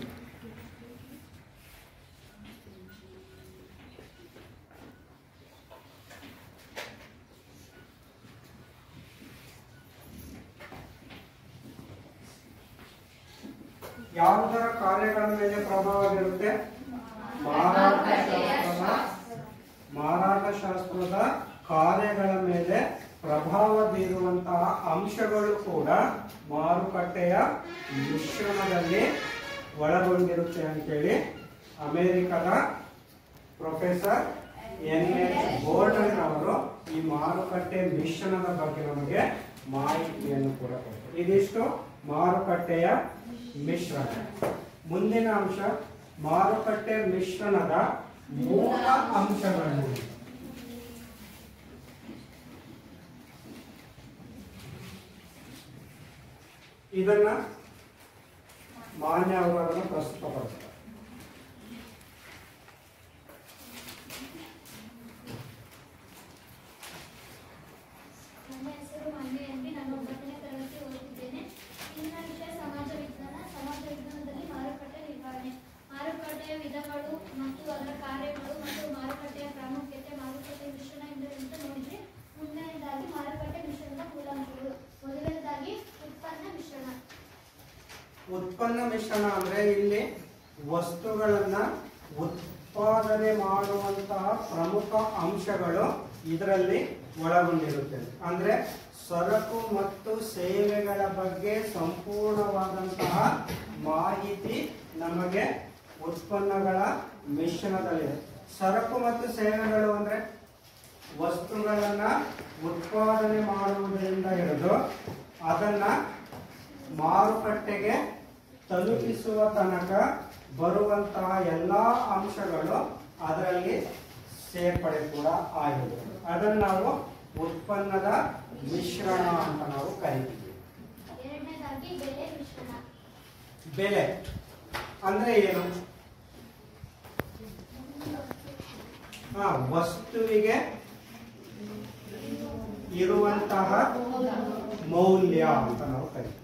ಯಾವುದರ ಕಾರ್ಯಗಳ ಮೇಲೆ ಪ್ರಭಾವ ಬೀರುತ್ತೆ? ಮಾರಾಟ ಶಾಸ್ತ್ರದ ಕಾರ್ಯಗಳ ಮೇಲೆ ಪ್ರಭಾವ ಬೀರುವಂತಹ ಅಂಶಗಳು ಕೂಡ ಮಾರುಕಟ್ಟೆಯ ಮಿಶ್ರಣದಲ್ಲಿ ಒಳಗೊಂಡಿರುತ್ತೆ ಅಂತೇಳಿ ಅಮೆರಿಕದ ಪ್ರೊಫೆಸರ್ ಎನ್.ಎಚ್. ಗೋರ್ಡನ್ ಅವರು ಈ ಮಾರುಕಟ್ಟೆ ಮಿಶ್ರಣದ ಬಗ್ಗೆ ನಮಗೆ ಮಾಹಿತಿಯನ್ನು ಕೂಡ ಕೊಡ್ತಾರೆ. ಇದಿಷ್ಟು ಮಾರುಕಟ್ಟೆಯ ಮಿಶ್ರಣ. ಮುಂದಿನ ಅಂಶ ಮಾರುಕಟ್ಟೆ ಮಿಶ್ರಣದ ಮೂಲ ಅಂಶಗಳು. ಇದನ್ನ ಮಾನ್ಯ ಅವರು ಅದನ್ನು ಪ್ರಸ್ತುತಪಡಿಸ್ತಾರೆ. ನನ್ನ ಹೆಸರು ಮಾನ್ಯ ಎಂಬಿ. ನಾನು 9ನೇ ತರಗತಿ ಓದುತ್ತಿದ್ದೇನೆ. ಇಂದಿನ ವಿಷಯ ಸಮಾಜ ವಿಜ್ಞಾನ. ಸಮಾಜ ವಿಜ್ಞಾನದಲ್ಲಿ ಮಾರುಕಟ್ಟೆ ನಿರ್ವಹಣೆ, ಮಾರುಕಟ್ಟೆಯ ವಿಧಗಳು ಮತ್ತು ಅದರ ಕಾರ್ಯಗಳು ಮತ್ತು ಮಾರುಕಟ್ಟೆಯ ಪ್ರಾಮುಖ್ಯತೆ, ಮಾರುಕಟ್ಟೆ ಮಿಶ್ರಣ ಎಂದೆಂತ ನೋಡಿದ್ರೆ ಮುಂದಿನದಾಗಿ ಮಾರುಕಟ್ಟೆ ಮಿಶ್ರಣದ ಮೂಲಾಂಶಗಳು. ಮೊದಲನೇದಾಗಿ ಉತ್ಪನ್ನ ಮಿಶ್ರಣ. ಉತ್ಪನ್ನ ಮಿಶ್ರಣ ಅಂದ್ರೆ ಇಲ್ಲಿ ವಸ್ತುಗಳನ್ನ ಉತ್ಪಾದನೆ ಮಾಡುವಂತಹ ಪ್ರಮುಖ ಅಂಶಗಳು ಇದರಲ್ಲಿ ಒಳಗೊಂಡಿರುತ್ತದೆ. ಅಂದ್ರೆ ಸರಕು ಮತ್ತು ಸೇವೆಗಳ ಬಗ್ಗೆ ಸಂಪೂರ್ಣವಾದಂತಹ ಮಾಹಿತಿ ನಮಗೆ ಉತ್ಪನ್ನಗಳ ಮಿಶ್ರಣದಲ್ಲಿದೆ. ಸರಕು ಮತ್ತು ಸೇವೆಗಳು ಅಂದ್ರೆ ವಸ್ತುಗಳನ್ನ ಉತ್ಪಾದನೆ ಮಾಡುವುದರಿಂದ ಹಿಡಿದು ಅದನ್ನ ಮಾರುಕಟ್ಟೆಗೆ ತಲುಪಿಸುವ ತನಕ ಬರುವಂತಹ ಎಲ್ಲಾ ಅಂಶಗಳು ಅದರಲ್ಲಿ ಸೇರ್ಪಡೆ ಕೂಡ ಆಗಿರುತ್ತೆ. ಅದನ್ನು ನಾವು ಉತ್ಪನ್ನದ ಮಿಶ್ರಣ ಅಂತ ನಾವು ಕರಿತೀವಿ. ಎರಡನೇದಾಗಿ ಬೆಲೆ ಮಿಶ್ರಣ. ಬೆಲೆ ಅಂದ್ರೆ ಏನು? ವಸ್ತುವಿಗೆ ಇರುವಂತಹ ಮೌಲ್ಯ ಅಂತ ನಾವು ಕರಿತೀವಿ.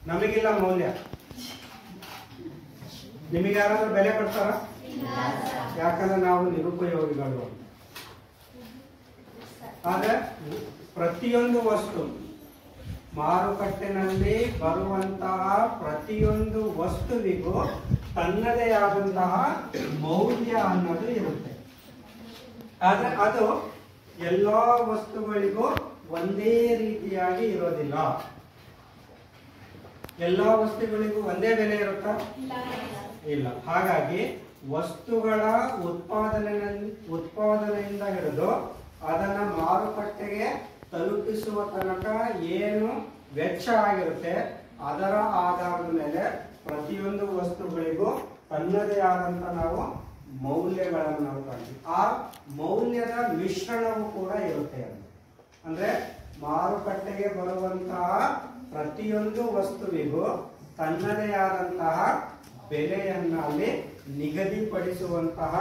ನಮಗಿಲ್ಲ ಮೌಲ್ಯ, ನಿಮಗೆ ಯಾರಾದ್ರೂ ಬೆಲೆ ಕೊಡ್ತಾರ? ಯಾಕಂದ್ರೆ ನಾವು ನಿರುಪಯೋಗಿಗಳು. ಆದ್ರೆ ಪ್ರತಿಯೊಂದು ವಸ್ತು ಮಾರುಕಟ್ಟೆನಲ್ಲಿ ಬರುವಂತಹ ಪ್ರತಿಯೊಂದು ವಸ್ತುವಿಗೂ ತನ್ನದೇ ಆದಂತಹ ಮೌಲ್ಯ ಅನ್ನೋದು ಇರುತ್ತೆ. ಆದ್ರೆ ಅದು ಎಲ್ಲಾ ವಸ್ತುಗಳಿಗೂ ಒಂದೇ ರೀತಿಯಾಗಿ ಇರೋದಿಲ್ಲ. ಎಲ್ಲಾ ವಸ್ತುಗಳಿಗೂ ಒಂದೇ ಬೆಲೆ ಇರುತ್ತಾ? ಇಲ್ಲ. ಹಾಗಾಗಿ ವಸ್ತುಗಳ ಉತ್ಪಾದನೆಯಿಂದ ಹಿಡಿದು ಅದನ್ನ ಮಾರುಕಟ್ಟೆಗೆ ತಲುಪಿಸುವ ತನಕ ಏನು ವೆಚ್ಚ ಆಗಿರುತ್ತೆ ಅದರ ಆಧಾರದ ಮೇಲೆ ಪ್ರತಿಯೊಂದು ವಸ್ತುಗಳಿಗೂ ತನ್ನದೇ ಆದಂತ ನಾವು ಮೌಲ್ಯಗಳನ್ನು ನಾವು ಕಾಣ್ತೀವಿ. ಆ ಮೌಲ್ಯದ ಮಿಶ್ರಣವು ಕೂಡ ಇರುತ್ತೆ. ಅಂದ್ರೆ ಮಾರುಕಟ್ಟೆಗೆ ಬರುವಂತಹ ಪ್ರತಿಯೊಂದು ವಸ್ತುವಿಗೂ ತನ್ನದೇ ಆದಂತಹ ಬೆಲೆಯನ್ನ ಅಲ್ಲಿ ನಿಗದಿಪಡಿಸುವಂತಹ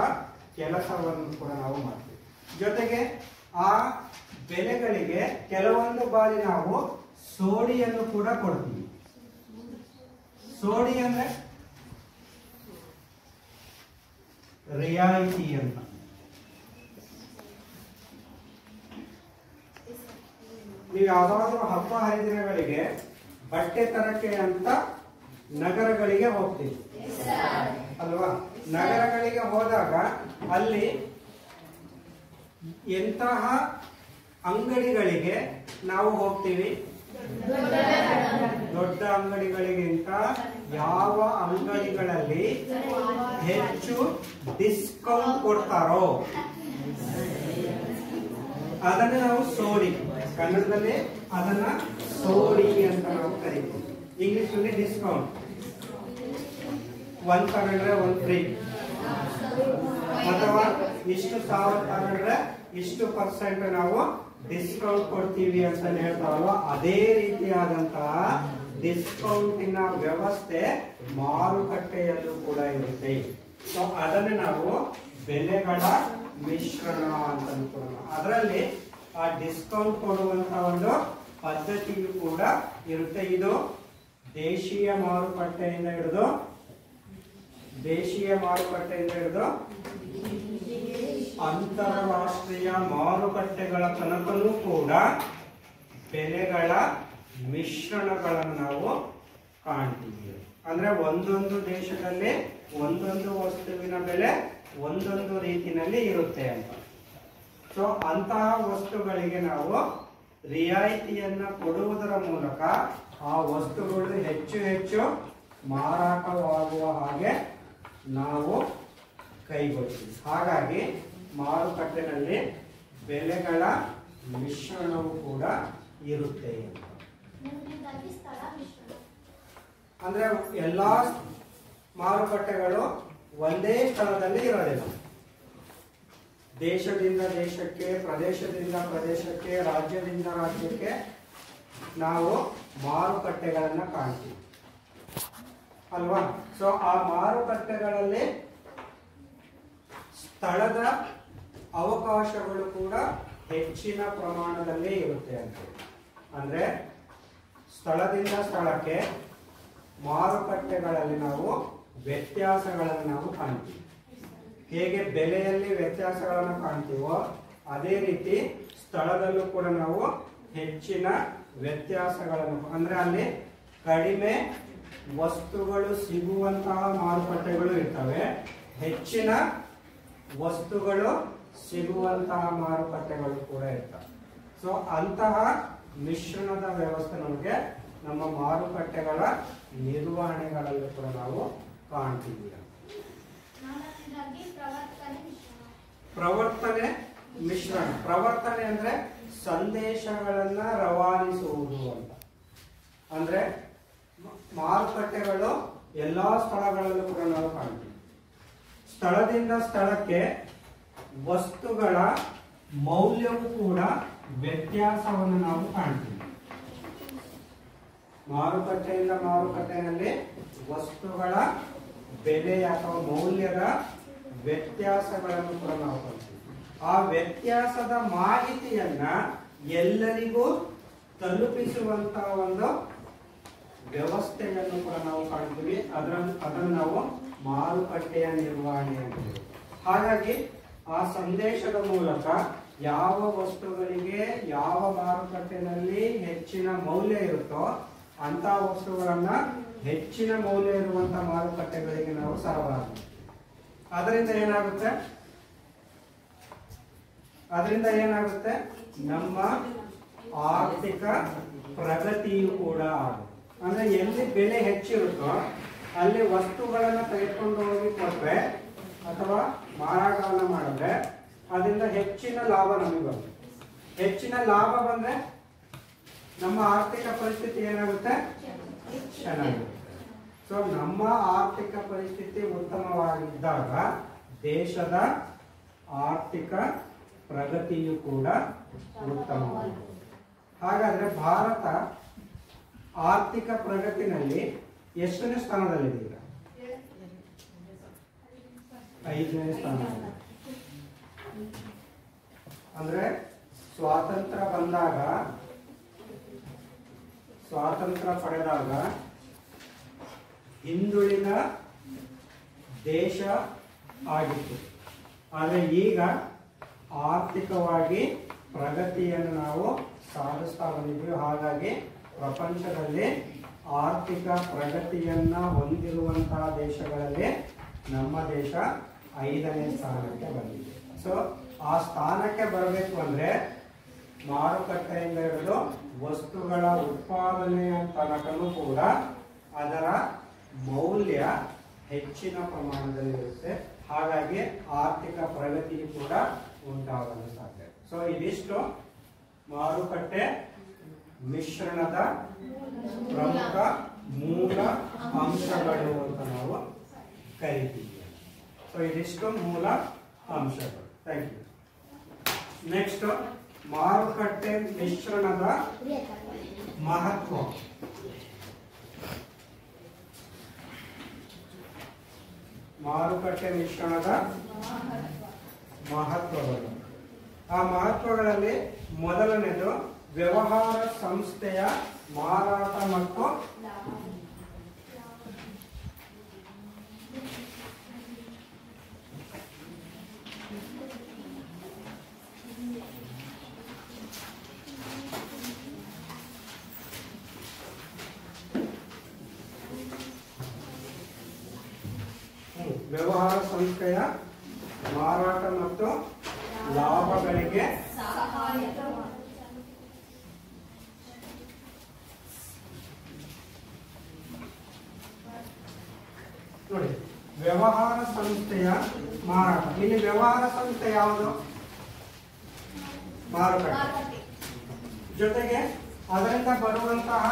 ಕೆಲಸವನ್ನು ಕೂಡ ನಾವು ಮಾಡ್ತೀವಿ. ಜೊತೆಗೆ ಆ ಬೆಲೆಗಳಿಗೆ ಕೆಲವೊಂದು ಬಾರಿ ನಾವು ಸೋಡಿಯನ್ನು ಕೂಡ ಕೊಡ್ತೀವಿ. ಸೋಡಿ ಅಂದ್ರೆ ರಿಯಾಯಿತಿ ಅಂತ. ನೀವು ಯಾವ್ದಾದ್ರು ಹಬ್ಬ ಹರಿದಿನಗಳಿಗೆ ಬಟ್ಟೆ ತರಕ್ಕೆ ಅಂತ ನಗರಗಳಿಗೆ ಹೋಗ್ತೀವಿ ಅಲ್ವಾ? ನಗರಗಳಿಗೆ ಹೋದಾಗ ಅಲ್ಲಿ ಎಂತಹ ಅಂಗಡಿಗಳಿಗೆ ನಾವು ಹೋಗ್ತೀವಿ? ದೊಡ್ಡ ಅಂಗಡಿಗಳಿಗಿಂತ ಯಾವ ಅಂಗಡಿಗಳಲ್ಲಿ ಹೆಚ್ಚು ಡಿಸ್ಕೌಂಟ್ ಕೊಡ್ತಾರೋ ಅದನ್ನ ನಾವು ಸೋಡಿ, ಕನ್ನಡದಲ್ಲಿ ಅದನ್ನ ಸೋಡಿ ಅಂತ ನಾವು ಕರೀತೀವಿ. ಇಂಗ್ಲಿಷ್ ನಲ್ಲಿ ಡಿಸ್ಕೌಂಟ್, 1 ತಗೊಂಡ್ರೆ 1 ಫ್ರೀ, ಅಥವಾ ಇಷ್ಟು 1000 ತಗೊಂಡ್ರೆ ಇಷ್ಟು % ನಾವು ಡಿಸ್ಕೌಂಟ್ ಕೊಡ್ತೀವಿ ಅಂತ ಹೇಳ್ತಾರಲ್ವ, ಅದೇ ರೀತಿಯಾದಂತಹ ಡಿಸ್ಕೌಂಟಿನ ವ್ಯವಸ್ಥೆ ಮಾರುಕಟ್ಟೆಯಲ್ಲೂ ಕೂಡ ಇರುತ್ತೆ. ಸೊ ಅದನ್ನು ನಾವು ಬೆಲೆಗಳ ಮಿಶ್ರಣ ಅಂತ ಅನ್ಕೊಳ್ಳೋಣ. ಅದರಲ್ಲಿ ಆ ಡಿಸ್ಕೌಂಟ್ ಕೊಡುವಂತ ಒಂದು ಪದ್ಧತಿಯು ಕೂಡ ಇರುತ್ತೆ. ಇದು ದೇಶೀಯ ಮಾರುಕಟ್ಟೆಯಿಂದ ಹಿಡಿದು ಅಂತಾರಾಷ್ಟ್ರೀಯ ಮಾರುಕಟ್ಟೆಗಳ ತನಕನೂ ಕೂಡ ಬೆಲೆಗಳ ಮಿಶ್ರಣಗಳನ್ನು ನಾವು ಕಾಣ್ತೀವಿ. ಅಂದ್ರೆ ಒಂದೊಂದು ದೇಶದಲ್ಲಿ ಒಂದೊಂದು ವಸ್ತುವಿನ ಬೆಲೆ ಒಂದೊಂದು ರೀತಿಯಲ್ಲಿ ಇರುತ್ತೆ ಅಂತ. ಸೊ ಅಂತಹ ವಸ್ತುಗಳಿಗೆ ನಾವು ರಿಯಾಯಿತಿಯನ್ನ ಕೊಡುವುದರ ಮೂಲಕ ಆ ವಸ್ತುಗಳು ಹೆಚ್ಚು ಹೆಚ್ಚು ಮಾರಾಟವಾಗುವ ಹಾಗೆ ನಾವು ಕೈಗೊಳ್ತೀವಿ. ಹಾಗಾಗಿ ಮಾರುಕಟ್ಟೆನಲ್ಲಿ ಬೆಲೆಗಳ ಮಿಶ್ರಣವು ಕೂಡ ಇರುತ್ತೆ. ಅಂದ್ರೆ ಎಲ್ಲಾ ಮಾರುಕಟ್ಟೆಗಳು ಒಂದೇ ಸ್ಥಳದಲ್ಲಿ ಇರೋದಿಲ್ಲ. ದೇಶದಿಂದ ದೇಶಕ್ಕೆ, ಪ್ರದೇಶದಿಂದ ಪ್ರದೇಶಕ್ಕೆ, ರಾಜ್ಯದಿಂದ ರಾಜ್ಯಕ್ಕೆ ನಾವು ಮಾರುಕಟ್ಟೆಗಳನ್ನ ಕಾಣ್ತೀವಿ ಅಲ್ವಾ. ಸೊ ಆ ಮಾರುಕಟ್ಟೆಗಳಲ್ಲಿ ಸ್ಥಳದ ಅವಕಾಶಗಳು ಕೂಡ ಹೆಚ್ಚಿನ ಪ್ರಮಾಣದಲ್ಲಿ ಇರುತ್ತೆ ಅಂತ. ಅಂದ್ರೆ ಸ್ಥಳದಿಂದ ಸ್ಥಳಕ್ಕೆ ಮಾರುಕಟ್ಟೆಗಳಲ್ಲಿ ನಾವು ವ್ಯತ್ಯಾಸಗಳನ್ನು ನಾವು ಕಾಣ್ತೀವಿ. ಹೇಗೆ ಬೆಲೆಯಲ್ಲಿ ವ್ಯತ್ಯಾಸಗಳನ್ನು ಕಾಣ್ತೀವೋ ಅದೇ ರೀತಿ ಸ್ಥಳದಲ್ಲೂ ಕೂಡ ನಾವು ಹೆಚ್ಚಿನ ವ್ಯತ್ಯಾಸಗಳನ್ನು, ಅಂದ್ರೆ ಅಲ್ಲಿ ಕಡಿಮೆ ವಸ್ತುಗಳು ಸಿಗುವಂತಹ ಮಾರುಕಟ್ಟೆಗಳು ಇರ್ತವೆ, ಹೆಚ್ಚಿನ ವಸ್ತುಗಳು ಸಿಗುವಂತಹ ಮಾರುಕಟ್ಟೆಗಳು ಕೂಡ ಇರ್ತವೆ. ಸೊ ಅಂತಹ ಮಿಶ್ರಣದ ವ್ಯವಸ್ಥೆ ನಮಗೆ ನಮ್ಮ ಮಾರುಕಟ್ಟೆಗಳ ನಿರ್ವಹಣೆಗಳಲ್ಲಿ ಕೂಡ ನಾವು ಕಾಣ್ತೀವಿ. ಪ್ರವರ್ತನೆ ಮಿಶ್ರಣ. ಪ್ರವರ್ತನೆ ಅಂದ್ರೆ ಸಂದೇಶಗಳನ್ನ ರವಾನಿಸುವುದು ಅಂತ. ಅಂದ್ರೆ ಮಾರುಕಟ್ಟೆಗಳು ಎಲ್ಲಾ ಸ್ಥಳಗಳಲ್ಲೂ ಕೂಡ ನಾವು ಕಾಣ್ತೀವಿ. ಸ್ಥಳದಿಂದ ಸ್ಥಳಕ್ಕೆ ವಸ್ತುಗಳ ಮೌಲ್ಯವೂ ಕೂಡ ವ್ಯತ್ಯಾಸವನ್ನು ನಾವು ಕಾಣ್ತೀವಿ. ಮಾರುಕಟ್ಟೆಯಿಂದ ಮಾರುಕಟ್ಟೆಯಲ್ಲಿ ವಸ್ತುಗಳ ಬೆಲೆ ಅಥವಾ ಮೌಲ್ಯದ ವ್ಯತ್ಯಾಸಗಳನ್ನು ಕೂಡ ನಾವು ಕಾಣ್ತೀವಿ. ಆ ವ್ಯತ್ಯಾಸದ ಮಾಹಿತಿಯನ್ನ ಎಲ್ಲರಿಗೂ ತಲುಪಿಸುವಂತಹ ಒಂದು ವ್ಯವಸ್ಥೆಯನ್ನು ಕೂಡ ನಾವು ಕಾಣ್ತೀವಿ. ಅದನ್ನು ನಾವು ಮಾರುಕಟ್ಟೆಯ ನಿರ್ವಹಣೆ ಅಂತೀವಿ. ಹಾಗಾಗಿ ಆ ಸಂದೇಶದ ಮೂಲಕ ಯಾವ ವಸ್ತುಗಳಿಗೆ ಯಾವ ಮಾರುಕಟ್ಟೆಯಲ್ಲಿ ಹೆಚ್ಚಿನ ಮೌಲ್ಯ ಇರುತ್ತೋ ಅಂತ ವಸ್ತುಗಳನ್ನ ಹೆಚ್ಚಿನ ಮೌಲ್ಯ ಇರುವಂತಹ ಮಾರುಕಟ್ಟೆಗಳಿಗೆ ನಾವು ಸರಬರಾಜು. ಅದರಿಂದ ಏನಾಗುತ್ತೆ ನಮ್ಮ ಆರ್ಥಿಕ ಪ್ರಗತಿಯು ಕೂಡ ಆಗುತ್ತೆ. ಅಂದ್ರೆ ಎಲ್ಲಿ ಬೆಲೆ ಹೆಚ್ಚಿರುತ್ತೋ ಅಲ್ಲಿ ವಸ್ತುಗಳನ್ನ ತೆಗೆದುಕೊಂಡು ಹೋಗಿ ಕೊಟ್ರೆ ಅಥವಾ ಮಾರಾಟವನ್ನ ಮಾಡಿದ್ರೆ ಅದರಿಂದ ಹೆಚ್ಚಿನ ಲಾಭ ನಮಗೆ ಬರುತ್ತೆ. ಹೆಚ್ಚಿನ ಲಾಭ ಬಂದ್ರೆ ನಮ್ಮ ಆರ್ಥಿಕ ಪರಿಸ್ಥಿತಿ ಏನಾಗುತ್ತೆ? ಚೆನ್ನಾಗಿರುತ್ತೆ. ಸೊ ನಮ್ಮ ಆರ್ಥಿಕ ಪರಿಸ್ಥಿತಿ ಉತ್ತಮವಾಗಿದ್ದಾಗ ದೇಶದ ಆರ್ಥಿಕ ಪ್ರಗತಿಯು ಕೂಡ ಉತ್ತಮವಾಗಿದೆ. ಹಾಗಾದ್ರೆ ಭಾರತ ಆರ್ಥಿಕ ಪ್ರಗತಿನಲ್ಲಿ ಎಷ್ಟನೇ ಸ್ಥಾನದಲ್ಲಿದೆ ಈಗ? 5ನೇ ಸ್ಥಾನದಲ್ಲಿ. ಅಂದ್ರೆ ಸ್ವಾತಂತ್ರ್ಯ ಪಡೆದಾಗ ಹಿಂದುಳಿದ ದೇಶ ಆಗಿತ್ತು. ಆದರೆ ಈಗ ಆರ್ಥಿಕವಾಗಿ ಪ್ರಗತಿಯನ್ನು ನಾವು ಸಾಧಿಸ್ತಾ ಬಂದಿದ್ದೀವಿ. ಹಾಗಾಗಿ ಪ್ರಪಂಚದಲ್ಲಿ ಆರ್ಥಿಕ ಪ್ರಗತಿಯನ್ನ ಹೊಂದಿರುವಂತಹ ದೇಶಗಳಲ್ಲಿ ನಮ್ಮ ದೇಶ 5ನೇ ಸ್ಥಾನಕ್ಕೆ ಬಂದಿದೆ. ಸೊ ಆ ಸ್ಥಾನಕ್ಕೆ ಬರಬೇಕು ಅಂದ್ರೆ ಮಾರುಕಟ್ಟೆಯಿಂದ ಹಿಡಿದು ವಸ್ತುಗಳ ಉತ್ಪಾದನೆಯ ತನಕನೂ ಕೂಡ ಅದರ ಮೌಲ್ಯ ಹೆಚ್ಚಿನ ಪ್ರಮಾಣದಲ್ಲಿ ಇರುತ್ತೆ. ಹಾಗಾಗಿ ಆರ್ಥಿಕ ಪ್ರಗತಿ ಕೂಡ ಉಂಟಾಗಲು ಸಾಧ್ಯ. ಸೊ ಇದಿಷ್ಟು ಮಾರುಕಟ್ಟೆ ಮಿಶ್ರಣದ ಪ್ರಮುಖ ಮೂಲ ಅಂಶಗಳು ಅಂತ ನಾವು ಕರಿತೀವಿ. ಸೊ ಇದಿಷ್ಟು ಮೂಲ ಅಂಶಗಳು. Thank you. ನೆಕ್ಸ್ಟ್, ಮಾರುಕಟ್ಟೆ ಮಿಶ್ರಣದ ಮಹತ್ವ. ಮಾರುಕಟ್ಟೆ ಮಿಶ್ರಣದ ಮಹತ್ವಗಳು. ಆ ಮಹತ್ವಗಳಲ್ಲಿ ಮೊದಲನೇದು ವ್ಯವಹಾರ ಸಂಸ್ಥೆಯ ಮಾರಾಟ ಮತ್ತು ವ್ಯವಹಾರ ಸಂಸ್ಥೆಯ ಮಾರಾಟ ಮತ್ತು ಲಾಭಗಳಿಗೆ ನೋಡಿ, ವ್ಯವಹಾರ ಸಂಸ್ಥೆಯ ಮಾರಾಟ. ಇಲ್ಲಿ ವ್ಯವಹಾರ ಸಂಸ್ಥೆ ಯಾವುದು? ಮಾರುಕಟ್ಟೆ. ಜೊತೆಗೆ ಅದರಿಂದ ಬರುವಂತಹ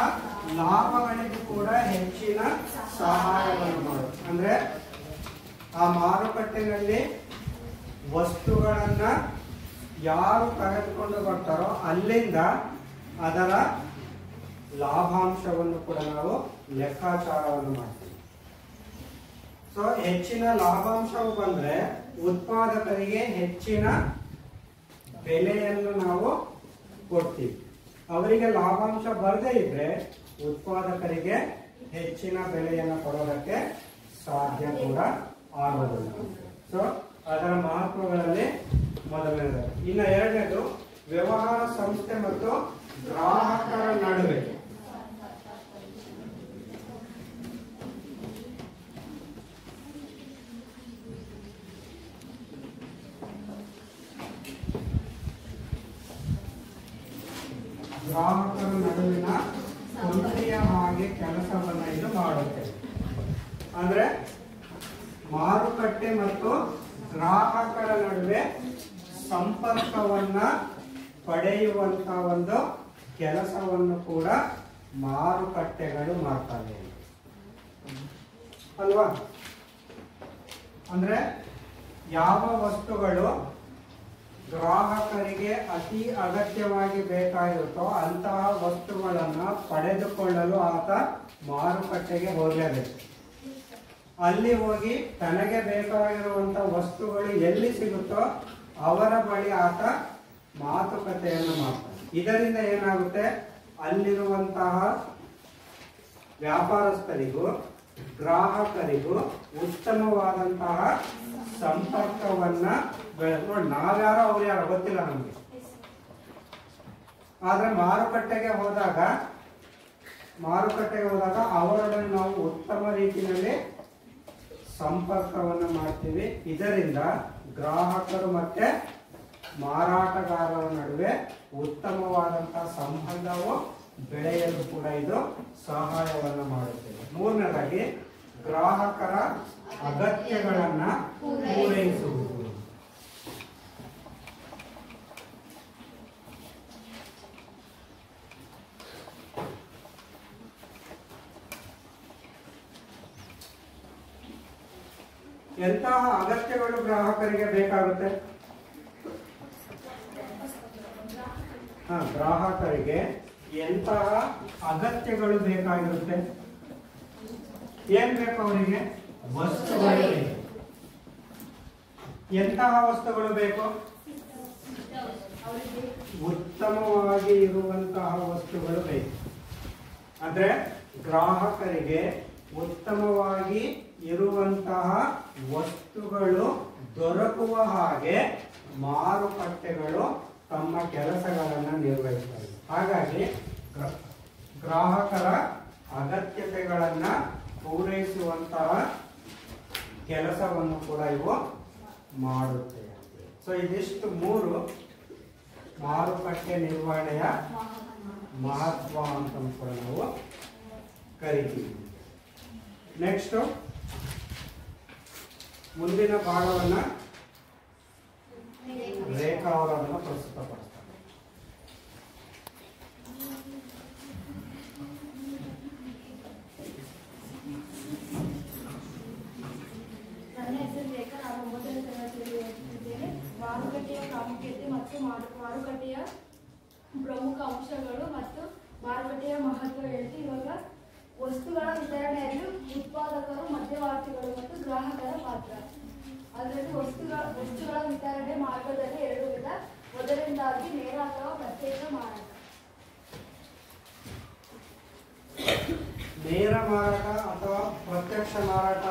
ಲಾಭಗಳಿಗೂ ಕೂಡ ಹೆಚ್ಚಿನ ಸಹಾಯವನ್ನು ಮಾಡೋದು. ಅಂದ್ರೆ ಆ ಮಾರುಕಟ್ಟೆಯಲ್ಲಿ ವಸ್ತುಗಳನ್ನ ಯಾರು ತೆಗೆದುಕೊಂಡು ಬರ್ತಾರೋ ಅಲ್ಲಿಂದ ಅದರ ಲಾಭಾಂಶವನ್ನು ಕೂಡ ನಾವು ಲೆಕ್ಕಾಚಾರವನ್ನು ಮಾಡ್ತೀವಿ. ಸೊ ಹೆಚ್ಚಿನ ಲಾಭಾಂಶವು ಬಂದ್ರೆ ಉತ್ಪಾದಕರಿಗೆ ಹೆಚ್ಚಿನ ಬೆಲೆಯನ್ನು ನಾವು ಕೊಡ್ತೀವಿ. ಅವರಿಗೆ ಲಾಭಾಂಶ ಬರದೇ ಇದ್ರೆ ಉತ್ಪಾದಕರಿಗೆ ಹೆಚ್ಚಿನ ಬೆಲೆಯನ್ನು ಕೊಡೋದಕ್ಕೆ ಸಾಧ್ಯ ಕೂಡ ಆಗೋದಿಲ್ಲ. ಸೊ ಅದರ ಮಹತ್ವಗಳಲ್ಲಿ ಮೊದಲನೇದು. ಇನ್ನು ಎರಡನೇದು ವ್ಯವಹಾರ ಸಂಸ್ಥೆ ಮತ್ತು ಗ್ರಾಹಕರ ನಡುವೆ ಗ್ರಾಹಕರ ನಡುವಿನ ಕೊಂಡಿಯ ಹಾಗೆ ಕೆಲಸವನ್ನ ಇದು ಮಾಡುತ್ತೆ. ಅಂದ್ರೆ ಮಾರುಕಟ್ಟೆ ಮತ್ತು ಗ್ರಾಹಕರ ನಡುವೆ ಸಂಪರ್ಕವನ್ನ ಪಡೆಯುವಂತ ಒಂದು ಕೆಲಸವನ್ನು ಕೂಡ ಮಾರುಕಟ್ಟೆಗಳು ಮಾಡ್ತವೆ ಅಲ್ವಾ. ಅಂದ್ರೆ ಯಾವ ವಸ್ತುಗಳು ಗ್ರಾಹಕರಿಗೆ ಅತಿ ಅಗತ್ಯವಾಗಿ ಬೇಕಾಗಿರುತ್ತೋ ಅಂತಹ ವಸ್ತುಗಳನ್ನ ಪಡೆದುಕೊಳ್ಳಲು ಆತ ಮಾರುಕಟ್ಟೆಗೆ ಹೋಗಲೇಬೇಕು. ಅಲ್ಲಿ ಹೋಗಿ ತನಗೆ ಬೇಕಾಗಿರುವಂತ ವಸ್ತುಗಳು ಎಲ್ಲಿ ಸಿಗುತ್ತೋ ಅವರ ಬಳಿ ಆತ ಮಾತುಕತೆಯನ್ನು ಮಾಡ್ತಾನೆ. ಇದರಿಂದ ಏನಾಗುತ್ತೆ, ಅಲ್ಲಿರುವಂತಹ ವ್ಯಾಪಾರಸ್ಥರಿಗೂ ಗ್ರಾಹಕರಿಗೂ ಉತ್ತಮವಾದಂತಹ ಸಂಪರ್ಕವನ್ನ ನೋಡಿ, ನಾವ್ಯಾರೋ ಅವ್ರು ಯಾರೋ ಗೊತ್ತಿಲ್ಲ ನಮ್ಗೆ. ಆದ್ರೆ ಮಾರುಕಟ್ಟೆಗೆ ಹೋದಾಗ ಅವರೊಡನೆ ನಾವು ಉತ್ತಮ ರೀತಿಯಲ್ಲಿ ಸಂಪರ್ಕವನ್ನು ಮಾಡ್ತೀವಿ. ಇದರಿಂದ ಗ್ರಾಹಕರು ಮತ್ತೆ ಮಾರಾಟಗಾರರ ನಡುವೆ ಉತ್ತಮವಾದಂತಹ ಸಂಬಂಧವು ಬೆಳೆಯಲು ಕೂಡ ಇದು ಸಹಾಯವನ್ನು ಮಾಡುತ್ತದೆ. ಮೂರನೇದಾಗಿ ಗ್ರಾಹಕರ ಅಗತ್ಯಗಳನ್ನ ಪೂರೈಸುವುದು. ಎಂತಹ ಅಗತ್ಯಗಳು ಗ್ರಾಹಕರಿಗೆ ಬೇಕಾಗುತ್ತೆ? ಗ್ರಾಹಕರಿಗೆ ಎಂತಹ ಅಗತ್ಯಗಳು ಬೇಕಾಗಿರುತ್ತೆ? ಏನ್ ಬೇಕು ಅವರಿಗೆ? ವಸ್ತುಗಳು ಬೇಕು. ಎಂತಹ ವಸ್ತುಗಳು ಬೇಕು? ಉತ್ತಮವಾಗಿ ಇರುವಂತಹ ವಸ್ತುಗಳು ಬೇಕು. ಅಂದ್ರೆ ಗ್ರಾಹಕರಿಗೆ ಉತ್ತಮವಾಗಿ ಇರುವಂತಹ ವಸ್ತುಗಳು ದೊರಕುವ ಹಾಗೆ ಮಾರುಕಟ್ಟೆಗಳು ತಮ್ಮ ಕೆಲಸಗಳನ್ನು ನಿರ್ವಹಿಸ್ತವೆ. ಹಾಗಾಗಿ ಗ್ರಾಹಕರ ಅಗತ್ಯತೆಗಳನ್ನ ಪೂರೈಸುವಂತಹ ಕೆಲಸವನ್ನು ಕೂಡ ಇವು ಮಾಡುತ್ತವೆ. ಸೊ ಇದಿಷ್ಟು ಮೂರು ಮಾರುಕಟ್ಟೆ ನಿರ್ವಹಣೆಯ ಮಹತ್ವ ಅಂತ ಕೂಡ ನಾವು ಕರಿತೀವಿ. ನೆಕ್ಸ್ಟ್ ಮುಂದಿನ ಭಾಗವನ್ನ ರೇಖಾ ಅವರನ್ನು ಪ್ರಸ್ತುತಪಡಿಸ್ತಾರೆ. ನನ್ನ ಹೆಸರು ರೇಖಾ. ನಾನು 9ನೇ ತರಗತಿಯಲ್ಲಿ ಓದುತ್ತಿದ್ದೇನೆ. ಮಾರುಕಟ್ಟೆಯ ಪ್ರಾಮುಖ್ಯತೆ ಮತ್ತು ಮಾರುಕಟ್ಟೆಯ ಪ್ರಮುಖ ಅಂಶಗಳು ಮತ್ತು ಮಾರುಕಟ್ಟೆಯ ಮಹತ್ವ ಹೇಳ್ತಿ. ಇವಾಗ ವಸ್ತುಗಳ ವಿತರಣೆಯಲ್ಲಿ ಉತ್ಪಾದಕರು, ಮಧ್ಯವರ್ತಿಗಳು ಮತ್ತು ಗ್ರಾಹಕರ ಪಾತ್ರ. ಅದರಲ್ಲಿ ವಸ್ತುಗಳ ವಿತರಣೆ ಮಾರ್ಗದಲ್ಲಿ 2 ವಿಧ. ಮೊದಲನೇದಾಗಿ ನೇರ ಅಥವಾ ಪ್ರತ್ಯೇಕ ಮಾರಾಟ. ನೇರ ಮಾರಾಟ ಅಥವಾ ಪ್ರತ್ಯಕ್ಷ ಮಾರಾಟ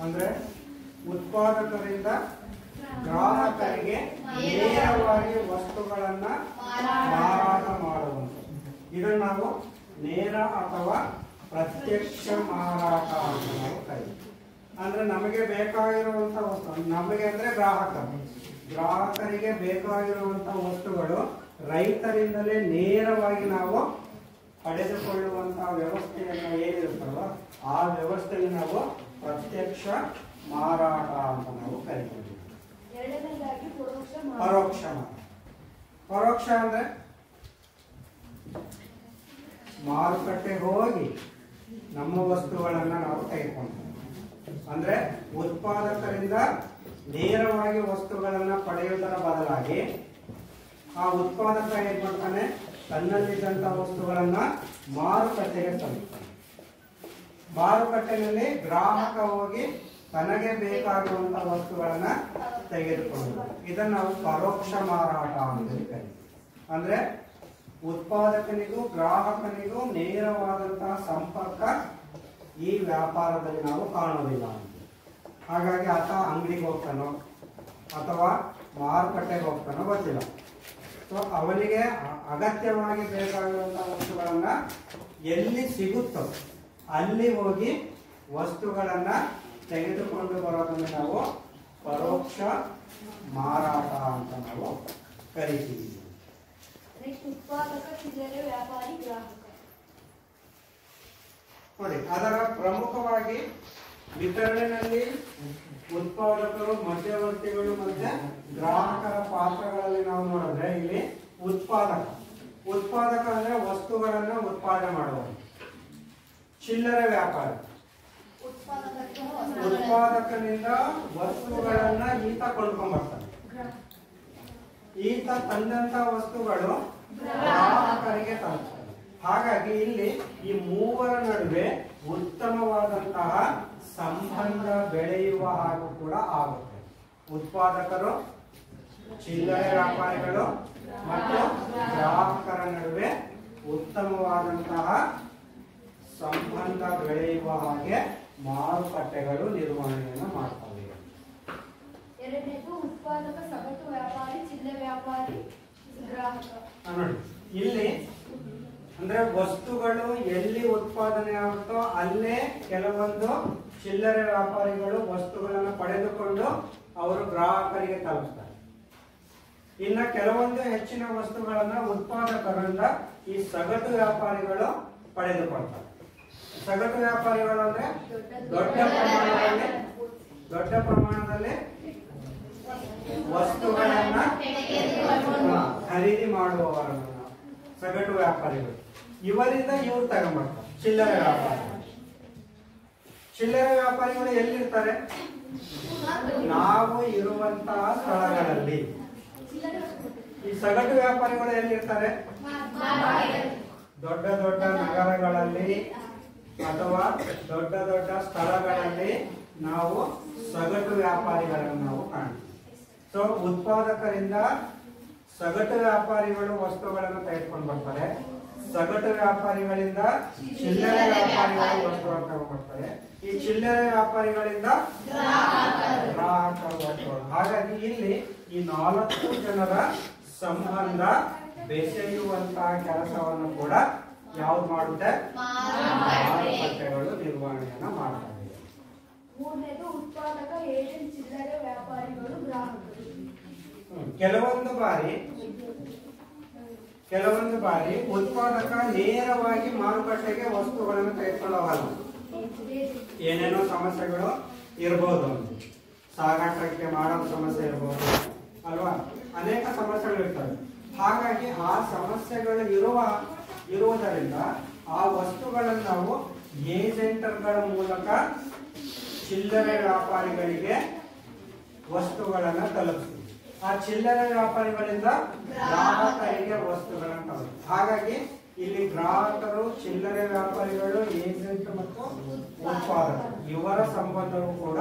ಅಂದ್ರೆ ಉತ್ಪಾದಕರಿಂದ ಗ್ರಾಹಕರಿಗೆ ನೇರವಾಗಿ ವಸ್ತುಗಳನ್ನ ಮಾರಾಟ ಮಾಡುವಂಥದ್ದು. ಇದನ್ನು ನಾವು ನೇರ ಅಥವಾ ಪ್ರತ್ಯಕ್ಷ ಮಾರಾಟ ಅಂತ ನಾವು ಕರೀತೀವಿ. ಅಂದ್ರೆ ನಮಗೆ ಬೇಕಾಗಿರುವಂತಹ ವಸ್ತು, ನಮಗೆ ಅಂದ್ರೆ ಗ್ರಾಹಕರಿಗೆ ಬೇಕಾಗಿರುವಂತಹ ವಸ್ತುಗಳು ರೈತರಿಂದಲೇ ನೇರವಾಗಿ ನಾವು ಪಡೆದುಕೊಳ್ಳುವಂತಹ ವ್ಯವಸ್ಥೆಯನ್ನು ಏನಿರುತ್ತಲ್ವ ಆ ವ್ಯವಸ್ಥೆಯಲ್ಲಿ ನಾವು ಪ್ರತ್ಯಕ್ಷ ಮಾರಾಟ ಅಂತ ನಾವು ಕರಿತೀವಿ. ಎರಡನೇದಾಗಿ ಪರೋಕ್ಷ ಮಾರಾಟ. ಪರೋಕ್ಷ ಅಂದ್ರೆ ಮಾರುಕಟ್ಟೆಗೆ ಹೋಗಿ ನಮ್ಮ ವಸ್ತುಗಳನ್ನ ನಾವು ತೆಗೆದುಕೊಂಡ್ವಿ. ಅಂದ್ರೆ ಉತ್ಪಾದಕರಿಂದ ನೇರವಾಗಿ ವಸ್ತುಗಳನ್ನ ಪಡೆಯುವುದರ ಬದಲಾಗಿ ಆ ಉತ್ಪಾದಕ ಏನ್ ಮಾಡ್ತಾನೆ, ತನ್ನಲ್ಲಿದ್ದಂತ ವಸ್ತುಗಳನ್ನ ಮಾರುಕಟ್ಟೆಗೆ ತರುತ್ತಾನೆ. ಮಾರುಕಟ್ಟೆಯಲ್ಲಿ ಗ್ರಾಹಕ ಹೋಗಿ ತನಗೆ ಬೇಕಾಗುವಂತಹ ವಸ್ತುಗಳನ್ನ ತೆಗೆದುಕೊಂಡು, ಇದನ್ನ ನಾವು ಪರೋಕ್ಷ ಮಾರಾಟ ಅಂತ ಕರೀತೀವಿ. ಅಂದ್ರೆ ಉತ್ಪಾದಕನಿಗೂ ಗ್ರಾಹಕನಿಗೂ ನೇರವಾದಂತಹ ಸಂಪರ್ಕ ಈ ವ್ಯಾಪಾರದಲ್ಲಿ ನಾವು ಕಾಣುವುದಿಲ್ಲ. ಹಾಗಾಗಿ ಆತ ಅಂಗಡಿಗೆ ಹೋಗ್ತಾನೋ ಅಥವಾ ಮಾರುಕಟ್ಟೆಗೆ ಹೋಗ್ತಾನೋ ಗೊತ್ತಿಲ್ಲ. ಸೊ ಅವನಿಗೆ ಅಗತ್ಯವಾಗಿ ಬೇಕಾಗಿರುವಂತಹ ವಸ್ತುಗಳನ್ನ ಎಲ್ಲಿ ಸಿಗುತ್ತೋ ಅಲ್ಲಿ ಹೋಗಿ ವಸ್ತುಗಳನ್ನ ತೆಗೆದುಕೊಂಡು ಬರೋದನ್ನು ನಾವು ಪರೋಕ್ಷ ಮಾರಾಟ ಅಂತ ನಾವು ಕರಿತೀವಿ. ಉತ್ಪಾದಕ, ಚಿಲ್ಲರೆ ವ್ಯಾಪಾರಿ, ಗ್ರಾಹಕ. ನೋಡಿ, ಅದರ ಪ್ರಮುಖವಾಗಿ ವಿತರಣೆಯಲ್ಲಿ ಉತ್ಪಾದಕರು, ಮಧ್ಯವರ್ತಿಗಳು ಮತ್ತೆ ಗ್ರಾಹಕರ ಪಾತ್ರಗಳಲ್ಲಿ ನಾವು ನೋಡಿದ್ರೆ ಇಲ್ಲಿ ಉತ್ಪಾದಕ ಅಂದ್ರೆ ವಸ್ತುಗಳನ್ನ ಉತ್ಪಾದನೆ ಮಾಡುವವರು. ಚಿಲ್ಲರೆ ವ್ಯಾಪಾರ, ಉತ್ಪಾದಕನಿಂದ ವಸ್ತುಗಳನ್ನ ಈತ ಕೊಂಡ್ಕೊಂಡ್ಬರ್ತಾನೆ. ಈತ ತಂದಂತ ವಸ್ತುಗಳು ಗ್ರಾಹಕರಿಗೆ ತಲುಪ್ತಾನೆ. ಹಾಗಾಗಿ ಇಲ್ಲಿ ಈ ಮೂವರ ನಡುವೆ ಉತ್ತಮವಾದಂತಹ ಸಂಬಂಧ ಬೆಳೆಯುವ ಹಾಗೂ ಕೂಡ ಆಗುತ್ತೆ. ಉತ್ಪಾದಕರು, ಚಿಲ್ಲರೆ ವ್ಯಾಪಾರಿಗಳು ಮತ್ತು ಗ್ರಾಹಕರ ನಡುವೆ ಉತ್ತಮವಾದಂತಹ ಸಂಬಂಧ ಬೆಳೆಯುವ ಹಾಗೆ ಮಾರುಕಟ್ಟೆಗಳು ನಿರ್ವಹಣೆಯನ್ನು ಮಾಡ್ತವೆ. ಎರಡನೇದು ಉತ್ಪಾದಕ, ಸಗಟು ವ್ಯಾಪಾರಿ, ಚಿಲ್ಲರೆ ವ್ಯಾಪಾರಿ, ಗ್ರಾಹಕ. ನೋಡಿ, ಇಲ್ಲಿ ಅಂದ್ರೆ ವಸ್ತುಗಳು ಎಲ್ಲಿ ಉತ್ಪಾದನೆ ಆಗುತ್ತೋ ಅಲ್ಲೇ ಕೆಲವೊಂದು ಚಿಲ್ಲರೆ ವ್ಯಾಪಾರಿಗಳು ವಸ್ತುಗಳನ್ನು ಪಡೆದುಕೊಂಡು ಅವರು ಗ್ರಾಹಕರಿಗೆ ತಲುಪಿಸ್ತಾರೆ. ಇನ್ನು ಕೆಲವೊಂದು ಹೆಚ್ಚಿನ ವಸ್ತುಗಳನ್ನ ಉತ್ಪಾದಕರಿಂದ ಈ ಸಗಟು ವ್ಯಾಪಾರಿಗಳು ಪಡೆದುಕೊಳ್ತಾರೆ. ಸಗಟು ವ್ಯಾಪಾರಿಗಳು ಅಂದ್ರೆ ದೊಡ್ಡ ಪ್ರಮಾಣದಲ್ಲಿ ವಸ್ತುಗಳನ್ನ ಖರೀದಿ ಮಾಡುವವರನ್ನ ಸಗಟು ವ್ಯಾಪಾರಿಗಳು. ಇವರಿಂದ ಇವ್ರು ತಗೊಂಡ್ಬರ್ತಾರೆ ಚಿಲ್ಲರೆ ವ್ಯಾಪಾರಿಗಳು. ಚಿಲ್ಲರೆ ವ್ಯಾಪಾರಿಗಳು ಎಲ್ಲಿರ್ತಾರೆ? ನಾವು ಇರುವಂತಹ ಸ್ಥಳಗಳಲ್ಲಿ. ಈ ಸಗಟು ವ್ಯಾಪಾರಿಗಳು ಎಲ್ಲಿರ್ತಾರೆ? ದೊಡ್ಡ ದೊಡ್ಡ ನಗರಗಳಲ್ಲಿ ಅಥವಾ ದೊಡ್ಡ ದೊಡ್ಡ ಸ್ಥಳಗಳಲ್ಲಿ ನಾವು ಸಗಟು ವ್ಯಾಪಾರಿಗಳನ್ನು ನಾವು ಕಾಣ್ತೀವಿ. ಸೊ ಉತ್ಪಾದಕರಿಂದ ಸಗಟು ವ್ಯಾಪಾರಿಗಳು ವಸ್ತುಗಳನ್ನು ತೆಗೆದುಕೊಂಡು ಬರ್ತಾರೆ. ಸಗಟು ವ್ಯಾಪಾರಿಗಳಿಂದ ಚಿಲ್ಲರೆ ವ್ಯಾಪಾರಿಗಳು ವಸ್ತುಗಳನ್ನು ತಗೊಂಡು ಬರ್ತಾರೆ. ಈ ಚಿಲ್ಲರೆ ವ್ಯಾಪಾರಿಗಳಿಂದ ಗ್ರಾಹಕರು ವಸ್ತುಗಳು. ಹಾಗಾಗಿ ಇಲ್ಲಿ ಈ 4 ಜನರ ಸಂಬಂಧ ಬೆಸೆಯುವಂತಹ ಕೆಲಸವನ್ನು ಕೂಡ ಯಾವ್ದು ಮಾಡುತ್ತೆ? ಮಾರುಕಟ್ಟೆಗಳು ನಿರ್ವಹಣೆಯನ್ನ ಮಾಡ್ತವೆ. ಮೂರನೇದು ಉತ್ಪಾದಕ, ಏಜೆಂಟ್, ಚಿಲ್ಲರೆ ವ್ಯಾಪಾರಿಗಳು, ಗ್ರಾಹಕರು. ಕೆಲವೊಂದು ಬಾರಿ ಉತ್ಪಾದಕ ನೇರವಾಗಿ ಮಾರುಕಟ್ಟೆಗೆ ವಸ್ತುಗಳನ್ನು ತೆಗೆದುಕೊಂಡು ಹೋಗಲ್ಲ. ಏನೇನೋ ಸಮಸ್ಯೆಗಳು ಇರಬಹುದು, ಸಾಗಾಟಕ್ಕೆ ಮಾಡೋ ಸಮಸ್ಯೆ ಇರಬಹುದು ಅಲ್ವಾ, ಅನೇಕ ಸಮಸ್ಯೆಗಳು ಇರ್ತವೆ. ಹಾಗಾಗಿ ಆ ಸಮಸ್ಯೆಗಳು ಇರುವುದರಿಂದ ಆ ವಸ್ತುಗಳನ್ನು ನಾವು ಏಜೆಂಟರ್ಗಳ ಮೂಲಕ ಚಿಲ್ಲರೆ ವ್ಯಾಪಾರಿಗಳಿಗೆ ವಸ್ತುಗಳನ್ನ ತಲುಪಿಸ್ತೀವಿ. ಆ ಚಿಲ್ಲರೆ ವ್ಯಾಪಾರಿಗಳಿಂದ ಗ್ರಾಹಕರಿಗೆ ವಸ್ತುಗಳನ್ನು ತಲುಪಿಸ್ತೀವಿ. ಹಾಗಾಗಿ ಇಲ್ಲಿ ಗ್ರಾಹಕರು, ಚಿಲ್ಲರೆ ವ್ಯಾಪಾರಿಗಳು, ಏಜೆಂಟ್ ಮತ್ತು ಉತ್ಪಾದಕರು ಇವರ ಸಂಬಂಧವು ಕೂಡ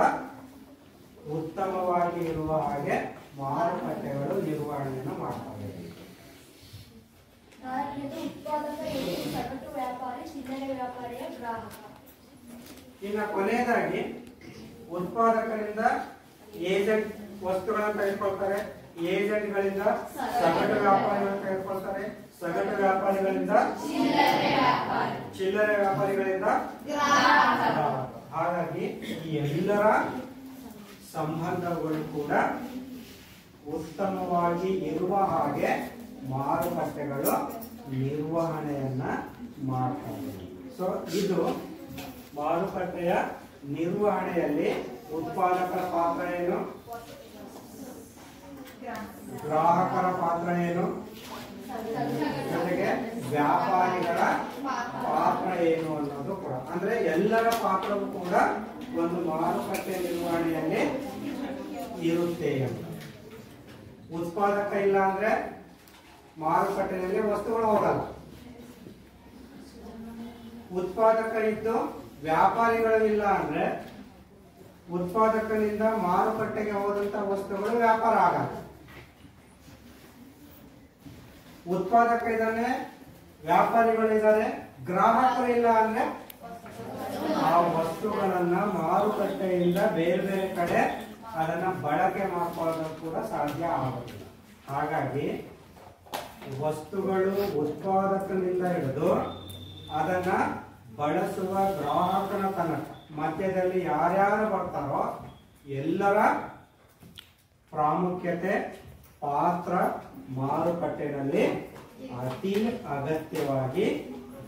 ಉತ್ತಮವಾಗಿ ಇರುವ ಹಾಗೆ ಮಾರುಕಟ್ಟೆಗಳು ನಿರ್ವಹಣೆಯನ್ನು ಮಾಡ್ತವೆ. ನಾಲ್ಕನೇದು ಉತ್ಪಾದಕ, ಏಜೆಂಟ್, ಸಗಟು ವ್ಯಾಪಾರಿ, ಚಿಲ್ಲರೆ ವ್ಯಾಪಾರಿಯ ಗ್ರಾಹಕ. ಇನ್ನು ಕೊನೆಯದಾಗಿ ಉತ್ಪಾದಕರಿಂದ ಏಜೆಂಟ್ ವಸ್ತುಗಳನ್ನು ತೆಗೆದುಕೊಳ್ತಾರೆ, ಏಜೆಂಟ್ಗಳಿಂದ ಸಗಟು ವ್ಯಾಪಾರಿಗಳನ್ನು ತೆಗೆದುಕೊಳ್ತಾರೆ, ಸಗಟು ವ್ಯಾಪಾರಿಗಳಿಂದ ಚಿಲ್ಲರೆ ವ್ಯಾಪಾರಿಗಳಿಂದ ಹಾಗಾಗಿ ಈ ಎಲ್ಲರ ಸಂಬಂಧಗಳು ಕೂಡ ಉತ್ತಮವಾಗಿ ಇರುವ ಹಾಗೆ ಮಾರುಕಟ್ಟೆಗಳು ನಿರ್ವಹಣೆಯನ್ನ ಮಾಡ್ತವೆ. ಸೊ ಇದು ಮಾರುಕಟ್ಟೆಯ ನಿರ್ವಹಣೆಯಲ್ಲಿ ಉತ್ಪಾದಕರ ಪಾತ್ರ ಏನು, ಗ್ರಾಹಕರ ಪಾತ್ರ ಏನು, ಜೊತೆಗೆ ವ್ಯಾಪಾರಿಗಳ ಪಾತ್ರ ಏನು ಅನ್ನೋದು ಕೂಡ, ಅಂದ್ರೆ ಎಲ್ಲರ ಪಾತ್ರವೂ ಕೂಡ ಒಂದು ಮಾರುಕಟ್ಟೆ ನಿರ್ವಹಣೆಯಲ್ಲಿ ಇರುತ್ತೆ ಅಂತ. ಉತ್ಪಾದಕ ಇಲ್ಲ ಅಂದ್ರೆ ಮಾರುಕಟ್ಟೆಯಲ್ಲಿ ವಸ್ತುಗಳು ಹೋಗಲ್ಲ. ಉತ್ಪಾದಕ ಇದ್ದು ವ್ಯಾಪಾರಿಗಳು ಇಲ್ಲ ಅಂದ್ರೆ ಉತ್ಪಾದಕನಿಂದ ಮಾರುಕಟ್ಟೆಗೆ ಹೋದಂತ ವಸ್ತುಗಳು ವ್ಯಾಪಾರ ಆಗಲ್ಲ. ಉತ್ಪಾದಕ ಇದ್ದಾನೆ, ವ್ಯಾಪಾರಿಗಳಿದ್ದಾರೆ, ಗ್ರಾಹಕರು ಇಲ್ಲ ಅಂದ್ರೆ ಆ ವಸ್ತುಗಳನ್ನ ಮಾರುಕಟ್ಟೆಯಿಂದ ಬೇರೆ ಬೇರೆ ಕಡೆ ಅದನ್ನ ಬಳಕೆ ಮಾಡ್ಕೊಳ್ಳೋದು ಕೂಡ ಸಾಧ್ಯ ಆಗೋದಿಲ್ಲ. ಹಾಗಾಗಿ ವಸ್ತುಗಳು ಉತ್ಪಾದಕನಿಂದ ಹಿಡಿದು ಅದನ್ನ ಬಳಸುವ ಗ್ರಾಹಕನ ತನಕ ಮಧ್ಯದಲ್ಲಿ ಯಾರ್ಯಾರು ಬರ್ತಾರೋ ಎಲ್ಲರ ಪ್ರಾಮುಖ್ಯತೆ ಪಾತ್ರ ಮಾರುಕಟ್ಟೆಯಲ್ಲಿ ಅತಿ ಅಗತ್ಯವಾಗಿ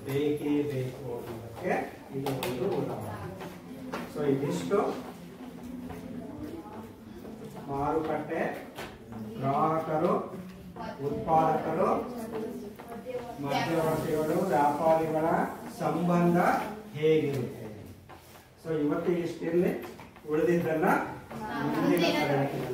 ಬೇಕೇ ಬೇಕು ಅನ್ನೋದಕ್ಕೆ ಇದು ಒಂದು ಉದಾಹರಣೆ. ಸೊ ಇದಿಷ್ಟು ಮಾರುಕಟ್ಟೆ, ಗ್ರಾಹಕರು, ಉತ್ಪಾದಕರು, ಮಧ್ಯವರ್ತಿಗಳು, ವ್ಯಾಪಾರಿಗಳ ಸಂಬಂಧ ಹೇಗಿರುತ್ತೆ. ಸೊ ಇವತ್ತು ಇಷ್ಟಿರಲಿ, ಉಳಿದಿದ್ದನ್ನ ಮುಂದಿನ ತರಗತಿ